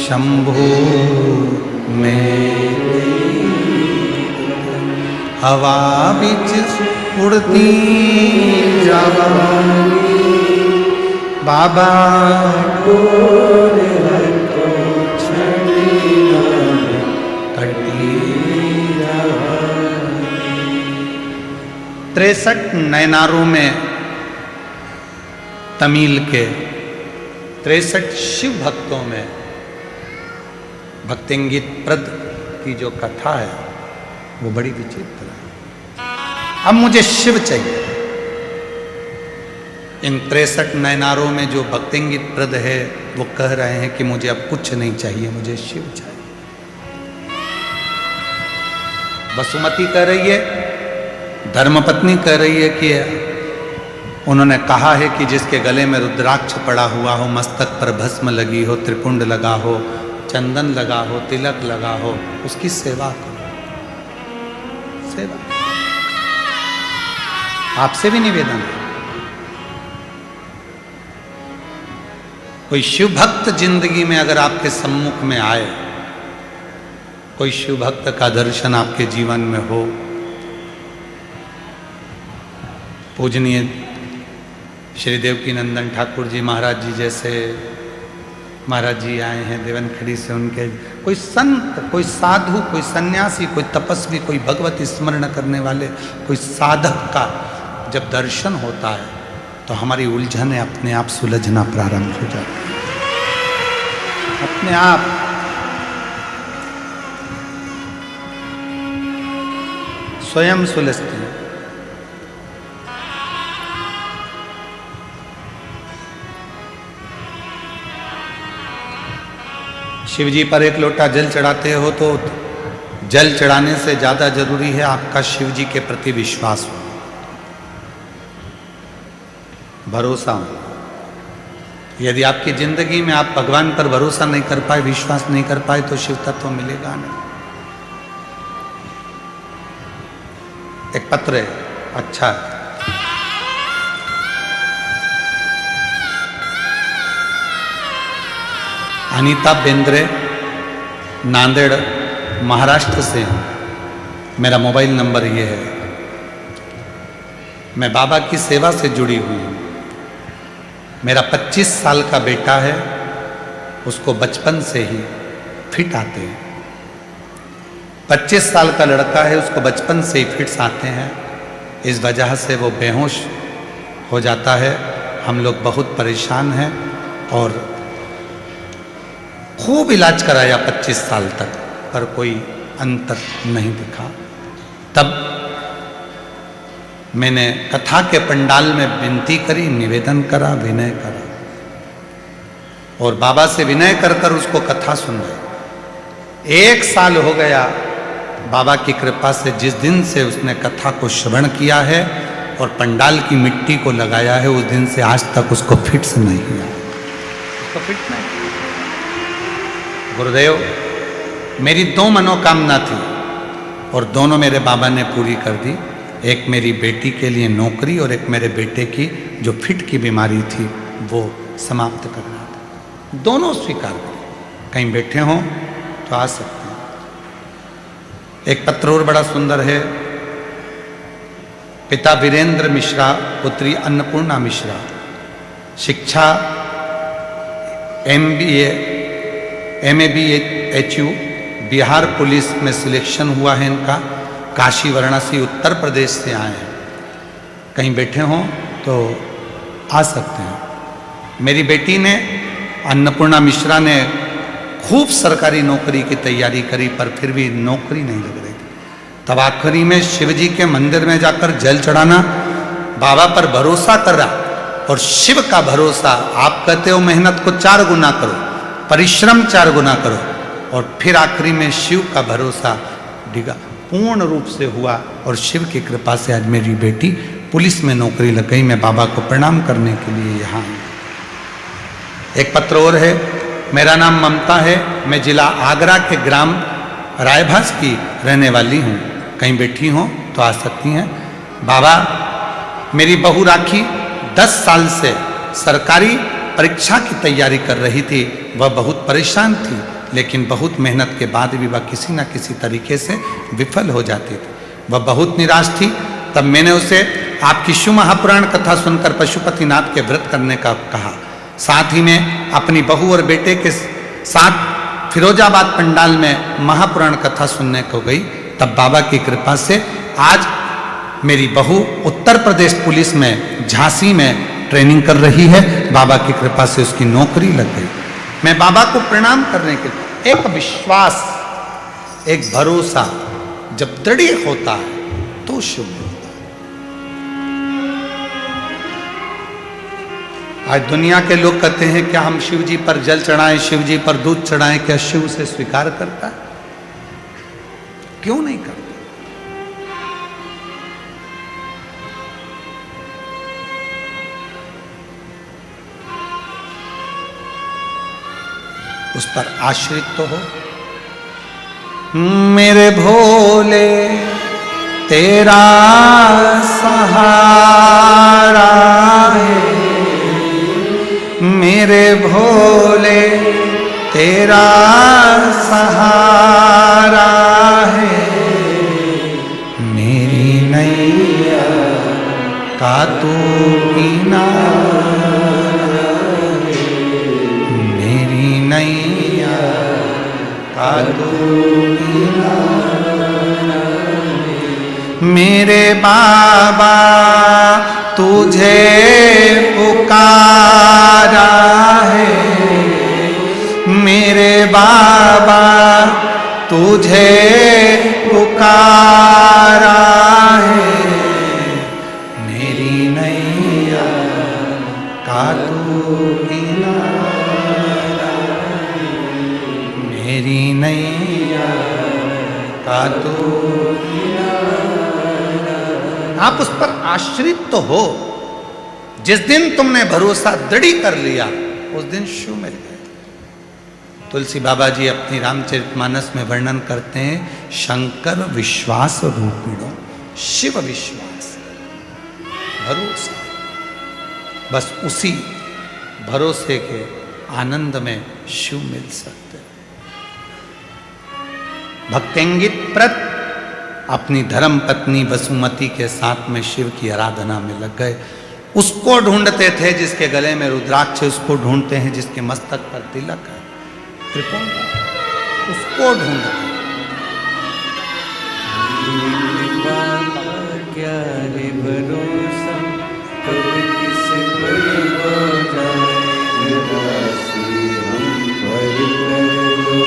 शंभू में हवा बिच उड़ती जाऊंगी बाबा, 63 नयनारों में तमिल के 63 शिव भक्तों में भक्तिंगित प्रद की जो कथा है वो बड़ी विचित्र है। अब मुझे शिव चाहिए। इन 63 नयनारों में जो भक्तिंगित प्रद है वो कह रहे हैं कि मुझे अब कुछ नहीं चाहिए, मुझे शिव चाहिए। वसुमती कह रही है, धर्मपत्नी कह रही है कि उन्होंने कहा है कि जिसके गले में रुद्राक्ष पड़ा हुआ हो, मस्तक पर भस्म लगी हो, त्रिपुंड लगा हो, चंदन लगा हो, तिलक लगा हो, उसकी सेवा करो। सेवा आपसे भी निवेदन है, कोई शिव भक्त जिंदगी में अगर आपके सम्मुख में आए, कोई शिव भक्त का दर्शन आपके जीवन में हो, पूजनीय श्री देवकी नंदन ठाकुर जी महाराज जी जैसे महाराज जी आए हैं देवनखड़ी से, उनके कोई संत, कोई साधु, कोई सन्यासी, कोई तपस्वी, कोई भगवत स्मरण करने वाले, कोई साधक का जब दर्शन होता है तो हमारी उलझनें अपने आप सुलझना प्रारंभ हो जाती है, अपने आप। स्वयं सुलझती है। शिव जी पर एक लोटा जल चढ़ाते हो तो जल चढ़ाने से ज्यादा जरूरी है आपका शिव जी के प्रति विश्वास हो, भरोसा हो। यदि आपकी जिंदगी में आप भगवान पर भरोसा नहीं कर पाए, विश्वास नहीं कर पाए, तो शिव तत्व मिलेगा नहीं। एक पत्र है, अच्छा है। अनीता बेंद्रे, नांदेड़ महाराष्ट्र से हूँ। मेरा मोबाइल नंबर ये है। मैं बाबा की सेवा से जुड़ी हुई हूँ। मेरा 25 साल का बेटा है, उसको बचपन से ही फिट आते हैं। 25 साल का लड़का है, उसको बचपन से ही फिट्स आते हैं। इस वजह से वो बेहोश हो जाता है। हम लोग बहुत परेशान हैं और खूब इलाज कराया 25 साल तक, पर कोई अंतर नहीं दिखा। तब मैंने कथा के पंडाल में विनती करी, निवेदन करा, विनय करा और बाबा से विनय कर कर उसको कथा सुनाई। 1 साल हो गया बाबा की कृपा से, जिस दिन से उसने कथा को श्रवण किया है और पंडाल की मिट्टी को लगाया है, उस दिन से आज तक उसको फिट्स नहीं हुआ। उसको फिट नहीं। गुरुदेव, मेरी 2 मनोकामना थी और दोनों मेरे बाबा ने पूरी कर दी। एक मेरी बेटी के लिए नौकरी और एक मेरे बेटे की जो फिट की बीमारी थी वो समाप्त करना था। दोनों स्वीकार करें। कहीं बैठे हों तो आ सकते हैं। एक पत्र और बड़ा सुंदर है। पिता वीरेंद्र मिश्रा, पुत्री अन्नपूर्णा मिश्रा। शिक्षा MBA MABHU, बिहार पुलिस में सिलेक्शन हुआ है इनका। काशी वाराणसी उत्तर प्रदेश से आए हैं। कहीं बैठे हों तो आ सकते हैं। मेरी बेटी ने, अन्नपूर्णा मिश्रा ने, खूब सरकारी नौकरी की तैयारी करी पर फिर भी नौकरी नहीं लग रही थी। तब आखिरी में शिव जी के मंदिर में जाकर जल चढ़ाना, बाबा पर भरोसा कर रहा। और शिव का भरोसा, आप कहते हो मेहनत को 4 गुना करो, परिश्रम 4 गुना करो, और फिर आखिरी में शिव का भरोसा डिगा पूर्ण रूप से हुआ और शिव की कृपा से आज मेरी बेटी पुलिस में नौकरी लग गई। मैं बाबा को प्रणाम करने के लिए यहाँ हूँ। एक पत्र और है। मेरा नाम ममता है, मैं जिला आगरा के ग्राम रायभास की रहने वाली हूँ। कहीं बैठी हों तो आ सकती हैं। बाबा, मेरी बहू राखी 10 साल से सरकारी परीक्षा की तैयारी कर रही थी। वह बहुत परेशान थी, लेकिन बहुत मेहनत के बाद भी वह किसी न किसी तरीके से विफल हो जाती थी। वह बहुत निराश थी। तब मैंने उसे आपकी शिव महापुराण कथा सुनकर पशुपतिनाथ के व्रत करने का कहा। साथ ही में अपनी बहू और बेटे के साथ फिरोजाबाद पंडाल में महापुराण कथा सुनने को गई, तब बाबा की कृपा से आज मेरी बहू उत्तर प्रदेश पुलिस में झांसी में ट्रेनिंग कर रही है। बाबा की कृपा से उसकी नौकरी लग गई। मैं बाबा को प्रणाम करने के लिए, एक विश्वास, एक भरोसा जब दृढ़ होता है तो शुभ होता है। आज दुनिया के लोग कहते हैं क्या हम शिव जी पर जल चढ़ाएं, शिव जी पर दूध चढ़ाएं, क्या शिव उसे स्वीकार करता है? क्यों नहीं करता? उस पर आश्रित तो हो। मेरे भोले तेरा सहारा है, मेरे भोले तेरा सहारा है, मेरी नैया का तू किनारा, मेरी नैया का तू किनारा, मेरे बाबा तुझे पुकारा है, मेरे बाबा तुझे पुकारा है, मेरी नैया का तू किनारा, मेरी नैया का तू किनारा। आप उस पर आश्रित तो हो। जिस दिन तुमने भरोसा दृढ़ कर लिया उस दिन शिव मिल गए। तुलसी बाबा जी अपनी रामचरितमानस में वर्णन करते हैं, शंकर विश्वास रूपिणो, शिव विश्वास, भरोसा। बस उसी भरोसे के आनंद में शिव मिल सकते। भक्तेंगित प्रत अपनी धर्म पत्नी वसुमती के साथ में शिव की आराधना में लग गए। उसको ढूंढते थे जिसके गले में रुद्राक्ष, उसको ढूंढते हैं जिसके मस्तक पर तिलक है, त्रिपुंड, उसको ढूंढते।
क्या रे भरोसा कब किस पर हो जाए, जरा सी हम पर कर दो,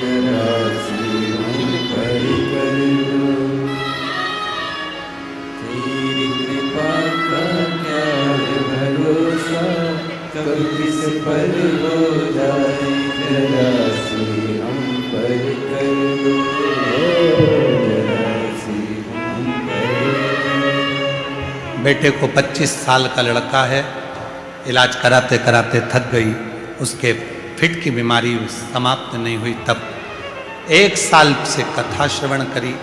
जरा सी हम पर कर दो, तेरी कृपा का क्या रे भरोसा कब किस पर हो जाए, जरा सी हम पर कर दो, जरा सी हम पर कर दो।
बेटे को 25 साल का लड़का है, इलाज कराते कराते थक गई, उसके फिट की बीमारी समाप्त नहीं हुई। तब 1 साल से कथा श्रवण करी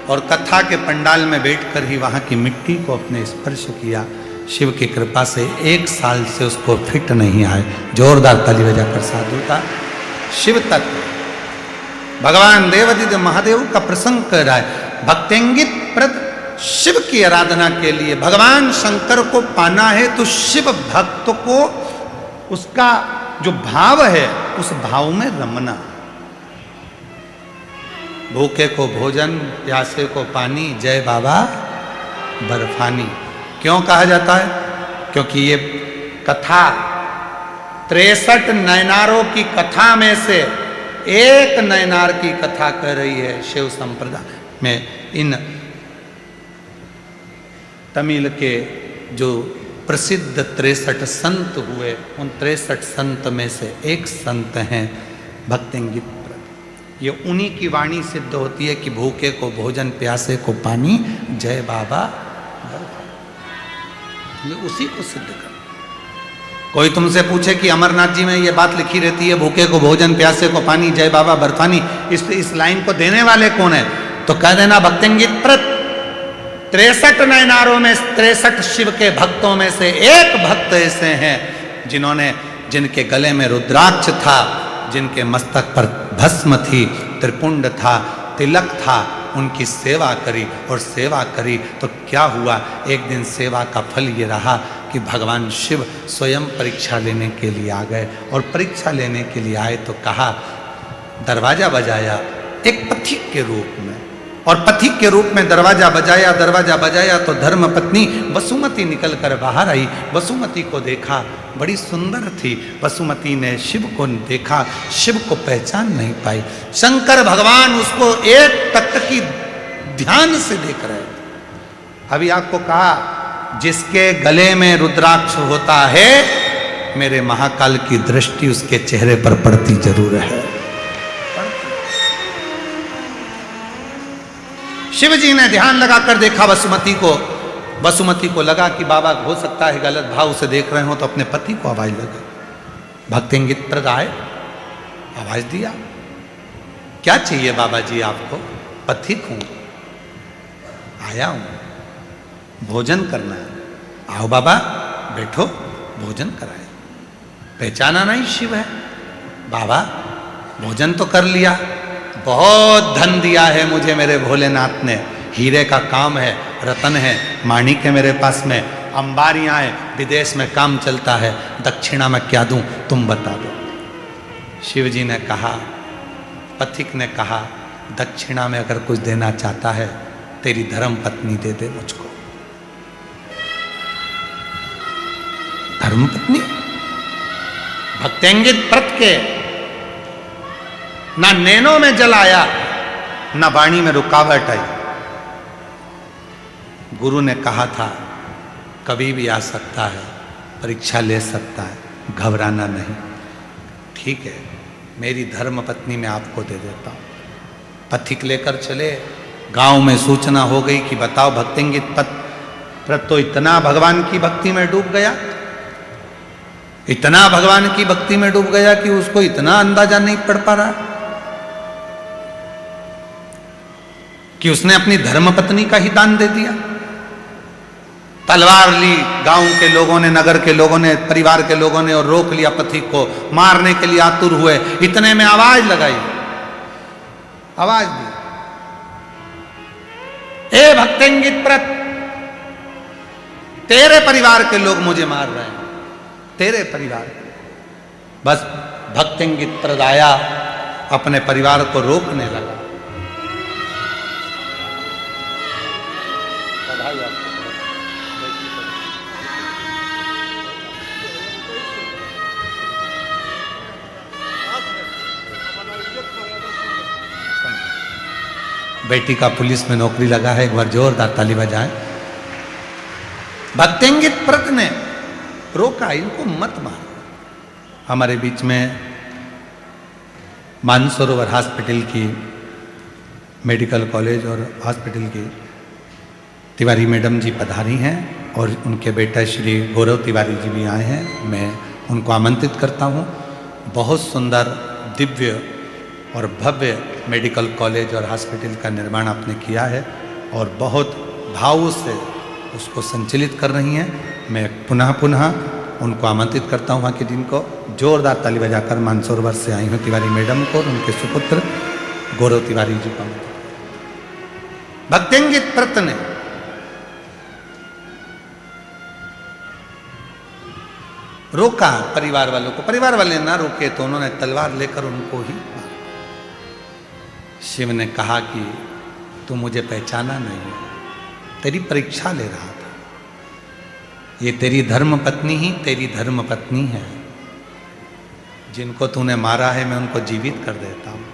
और कथा के पंडाल में बैठकर ही वहाँ की मिट्टी को अपने स्पर्श किया। शिव की कृपा से 1 साल से उसको फिट नहीं आए। जोरदार ताली बजाकर साधु का शिव तत्व भगवान देवादिदेव महादेव का प्रसंग कर रहा है। भक्तेंगित प्रत शिव की आराधना के लिए भगवान शंकर को पाना है तो शिव भक्त को उसका जो भाव है उस भाव में रमना। भूखे को भोजन, प्यासे को पानी, जय बाबा बर्फानी। क्यों कहा जाता है? क्योंकि ये कथा 63 नयनारों की कथा में से एक नयनार की कथा कर रही है शिव संप्रदाय में। इन तमिल के जो प्रसिद्ध 63 संत हुए, उन 63 संत में से एक संत हैं भक्तेंगित प्रत। ये उन्हीं की वाणी सिद्ध होती है कि भूखे को भोजन, प्यासे को पानी, जय बाबा बर्फानी। ये उसी को सिद्ध कर। कोई तुमसे पूछे कि अमरनाथ जी में ये बात लिखी रहती है, भूखे को भोजन, प्यासे को पानी, जय बाबा बर्फानी, इस लाइन को देने वाले कौन है? तो कह देना भक्तेंगित प्रत। 63 नयनारों में 63 शिव के भक्तों में से एक भक्त ऐसे हैं जिनके गले में रुद्राक्ष था, जिनके मस्तक पर भस्म थी, त्रिपुंड था, तिलक था। उनकी सेवा करी और सेवा करी तो क्या हुआ? एक दिन सेवा का फल ये रहा कि भगवान शिव स्वयं परीक्षा लेने के लिए आ गए। और परीक्षा लेने के लिए आए तो कहा दरवाजा बजाया एक पथिक के रूप में, और पथिक के रूप में दरवाजा बजाया तो धर्म पत्नी वसुमती निकलकर बाहर आई। वसुमती को देखा, बड़ी सुंदर थी। वसुमती ने शिव को देखा, शिव को पहचान नहीं पाई। शंकर भगवान उसको एक टकटकी ध्यान से देख रहे थे। अभी आपको कहा, जिसके गले में रुद्राक्ष होता है, मेरे महाकाल की दृष्टि उसके चेहरे पर पड़ती जरूर है। शिव जी ने ध्यान लगाकर देखा वसुमती को। वसुमती को लगा कि बाबा हो सकता है गलत भाव से देख रहे हो, तो अपने पति को आवाज लगा। भक्तिंगित प्रद आए, आवाज दिया, क्या चाहिए बाबा जी आपको? पथिक हूं, आया हूं, भोजन करना है। आओ बाबा बैठो, भोजन कराए। पहचाना नहीं शिव है। बाबा भोजन तो कर लिया, बहुत धन दिया है मुझे मेरे भोलेनाथ ने, हीरे का काम है, रतन है, माणिक है मेरे पास में, अंबारियां हैं, विदेश में काम चलता है, दक्षिणा में क्या दूं तुम बता दो। शिव जी ने कहा, पथिक ने कहा, दक्षिणा में अगर कुछ देना चाहता है तेरी धर्म पत्नी दे दे मुझको। धर्म पत्नी? भक्तेंगित व्रत के ना नैनों में जल आया, ना वाणी में रुकावट आई। गुरु ने कहा था कभी भी आ सकता है, परीक्षा ले सकता है, घबराना नहीं। ठीक है, मेरी धर्म पत्नी मैं आपको दे देता हूं। पथिक लेकर चले, गांव में सूचना हो गई कि बताओ भक्तिंगित व्रत तो इतना भगवान की भक्ति में डूब गया, इतना भगवान की भक्ति में डूब गया कि उसको इतना अंदाजा नहीं पड़ पा रहा कि उसने अपनी धर्मपत्नी का ही दान दे दिया। तलवार ली गांव के लोगों ने, नगर के लोगों ने, परिवार के लोगों ने, और रोक लिया पथिक को, मारने के लिए आतुर हुए। इतने में आवाज लगाई, आवाज दी, ए भक्तिंगित व्रत, तेरे परिवार के लोग मुझे मार रहे हैं, तेरे परिवार। बस भक्तिंगित व्रत आया, अपने परिवार को रोकने लगा। बेटी का पुलिस में नौकरी लगा है, एक बार जोरदार ताली बजाएं। भक्तिंगित व्रत ने रोका, इनको मत मारो। हमारे बीच में मानसरोवर हॉस्पिटल की, मेडिकल कॉलेज और हॉस्पिटल की तिवारी मैडम जी पधारी हैं, और उनके बेटा श्री गौरव तिवारी जी भी आए हैं। मैं उनको आमंत्रित करता हूं। बहुत सुंदर, दिव्य और भव्य मेडिकल कॉलेज और हॉस्पिटल का निर्माण आपने किया है, और बहुत भाव से उसको संचालित कर रही हैं। मैं पुनः उनको आमंत्रित करता हूँ वहाँ की टीम को। जोरदार ताली बजाकर मानसरोवर से आई हूँ तिवारी मैडम को और उनके सुपुत्र गौरव तिवारी जी को। भक्तिंगित व्रत ने रोका परिवार वालों को, परिवार वाले ना रोके तो उन्होंने तलवार लेकर उनको ही मारा। शिव ने कहा कि तू मुझे पहचाना नहीं, तेरी परीक्षा ले रहा था। ये तेरी धर्म पत्नी ही तेरी धर्म पत्नी है। जिनको तूने मारा है मैं उनको जीवित कर देता हूं।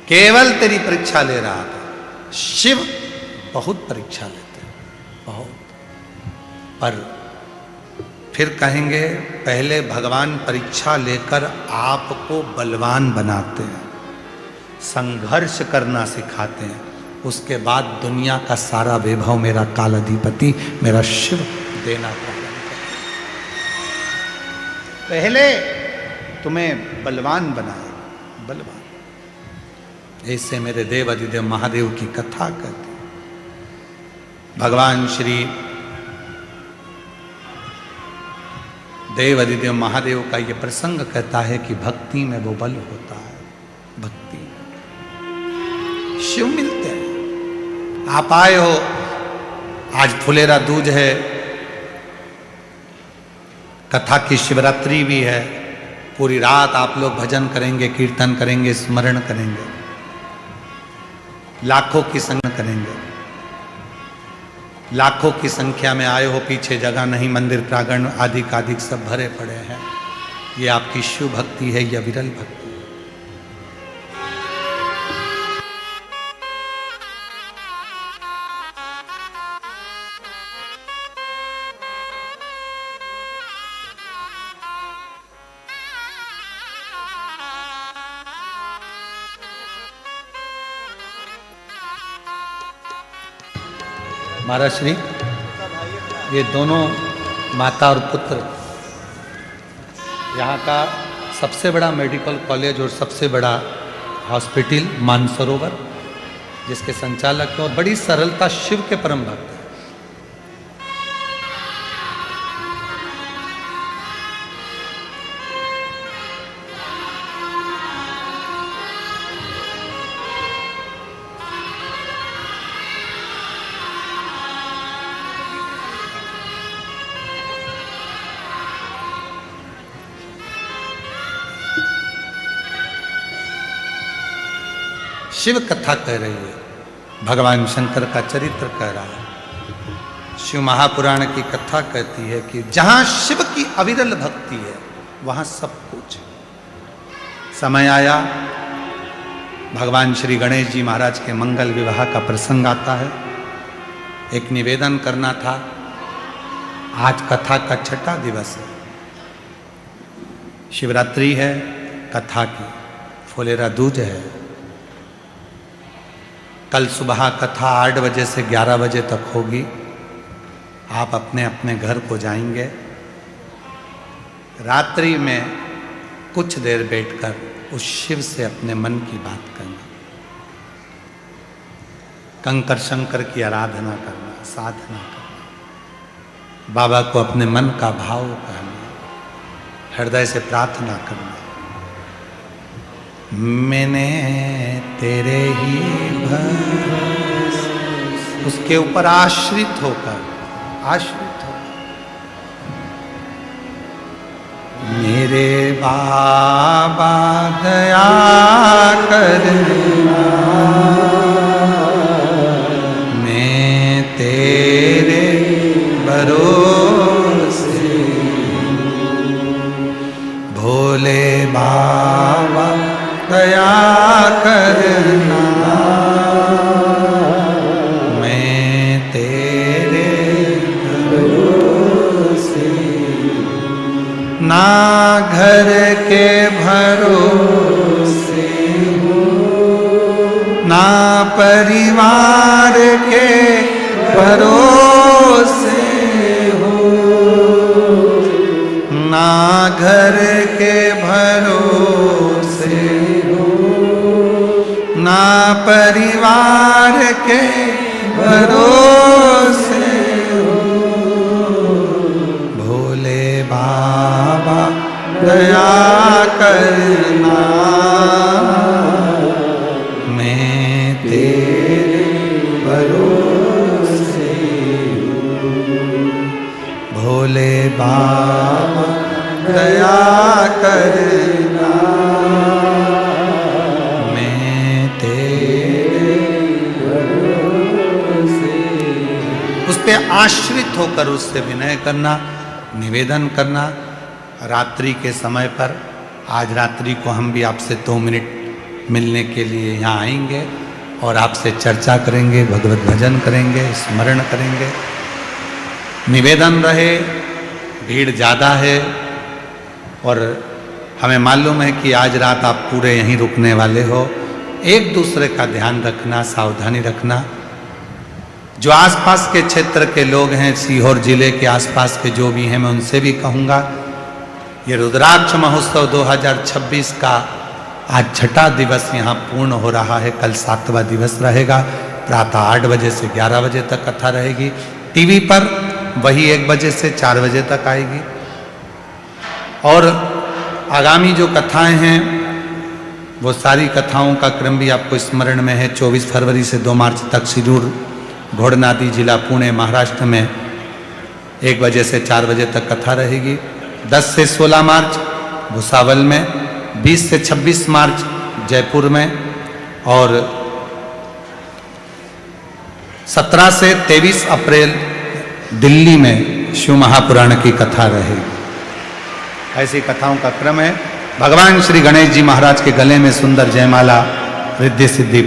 केवल तेरी परीक्षा ले रहा था। शिव बहुत परीक्षा लेते हैं, बहुत। पर फिर कहेंगे पहले भगवान परीक्षा लेकर आपको बलवान बनाते हैं, संघर्ष करना सिखाते हैं, उसके बाद दुनिया का सारा वैभव मेरा कालाधिपति मेरा शिव देना प्रारंभ करता। पहले तुम्हें बलवान बनाए, बलवान। ऐसे मेरे देव अधिदेव महादेव की कथा कहते हैं। भगवान श्री देव अधिदेव महादेव का ये प्रसंग कहता है कि भक्ति में वो बल होता है। भक्ति शिव मिलते हैं। आप आए हो, आज फुलेरा दूज है, कथा की शिवरात्रि भी है, पूरी रात आप लोग भजन करेंगे, कीर्तन करेंगे, स्मरण करेंगे, लाखों की संख्या करेंगे। लाखों की संख्या में आए हो, पीछे जगह नहीं, मंदिर प्रांगण अधिक सब भरे पड़े हैं। ये आपकी शिव भक्ति है या विरल भक्ति? महाराज श्री, ये दोनों माता और पुत्र यहाँ का सबसे बड़ा मेडिकल कॉलेज और सबसे बड़ा हॉस्पिटल मानसरोवर, जिसके संचालक हैं और बड़ी सरलता शिव के परम भक्त हैं। शिव कथा कह रही है, भगवान शंकर का चरित्र कह रहा है। शिव महापुराण की कथा कहती है कि जहां शिव की अविरल भक्ति है वहां सब कुछ है। समय आया, भगवान श्री गणेश जी महाराज के मंगल विवाह का प्रसंग आता है। एक निवेदन करना था, आज कथा का 6ठा दिवस है, शिवरात्रि है, कथा की फुलेरा दूज है। कल सुबह कथा 8 बजे से 11 बजे तक होगी। आप अपने अपने घर को जाएंगे। रात्रि में कुछ देर बैठकर उस शिव से अपने मन की बात करना, कंकर शंकर की आराधना करना, साधना करना, बाबा को अपने मन का भाव कहना, हृदय से प्रार्थना करना, मैंने तेरे ही भरोसे, उसके ऊपर आश्रित होकर मेरे बाबा दया करना, मैं तेरे भरोसे, भोले बाबा दया करना, मैं तेरे भरोसे, ना घर के भरोसे हूँ, ना परिवार के भरोसे हूँ, ना घर के भरोसे, ना परिवार के भरोसे हो, भोले बाबा दया करना, मैं तेरे भरोसे हूँ, भोले बाबा दया करना, उस पे आश्रित होकर उससे विनय करना, निवेदन करना। रात्रि के समय पर, आज रात्रि को हम भी आपसे 2 मिनट मिलने के लिए यहाँ आएंगे और आपसे चर्चा करेंगे, भगवत भजन करेंगे, स्मरण करेंगे। निवेदन रहे, भीड़ ज़्यादा है और हमें मालूम है कि आज रात आप पूरे यहीं रुकने वाले हो। एक दूसरे का ध्यान रखना, सावधानी रखना। जो आसपास के क्षेत्र के लोग हैं, सीहोर जिले के आसपास के जो भी हैं, मैं उनसे भी कहूँगा, ये रुद्राक्ष महोत्सव 2026 का आज 6ठा दिवस यहाँ पूर्ण हो रहा है। कल 7वां दिवस रहेगा। प्रातः 8 बजे से 11 बजे तक कथा रहेगी। टीवी पर वही 1 बजे से 4 बजे तक आएगी। और आगामी जो कथाएं हैं वो सारी कथाओं का क्रम भी आपको स्मरण में है। 24 फरवरी से 2 मार्च तक शिरूर घोड़नादी जिला पुणे महाराष्ट्र में 1 बजे से 4 बजे तक कथा रहेगी। 10 से 16 मार्च भुसावल में, 20 से 26 मार्च जयपुर में और 17 से 23 अप्रैल दिल्ली में शिव महापुराण की कथा रहेगी। ऐसी कथाओं का क्रम है। भगवान श्री गणेश जी महाराज के गले में सुंदर जयमाला, रिद्धि सिद्धि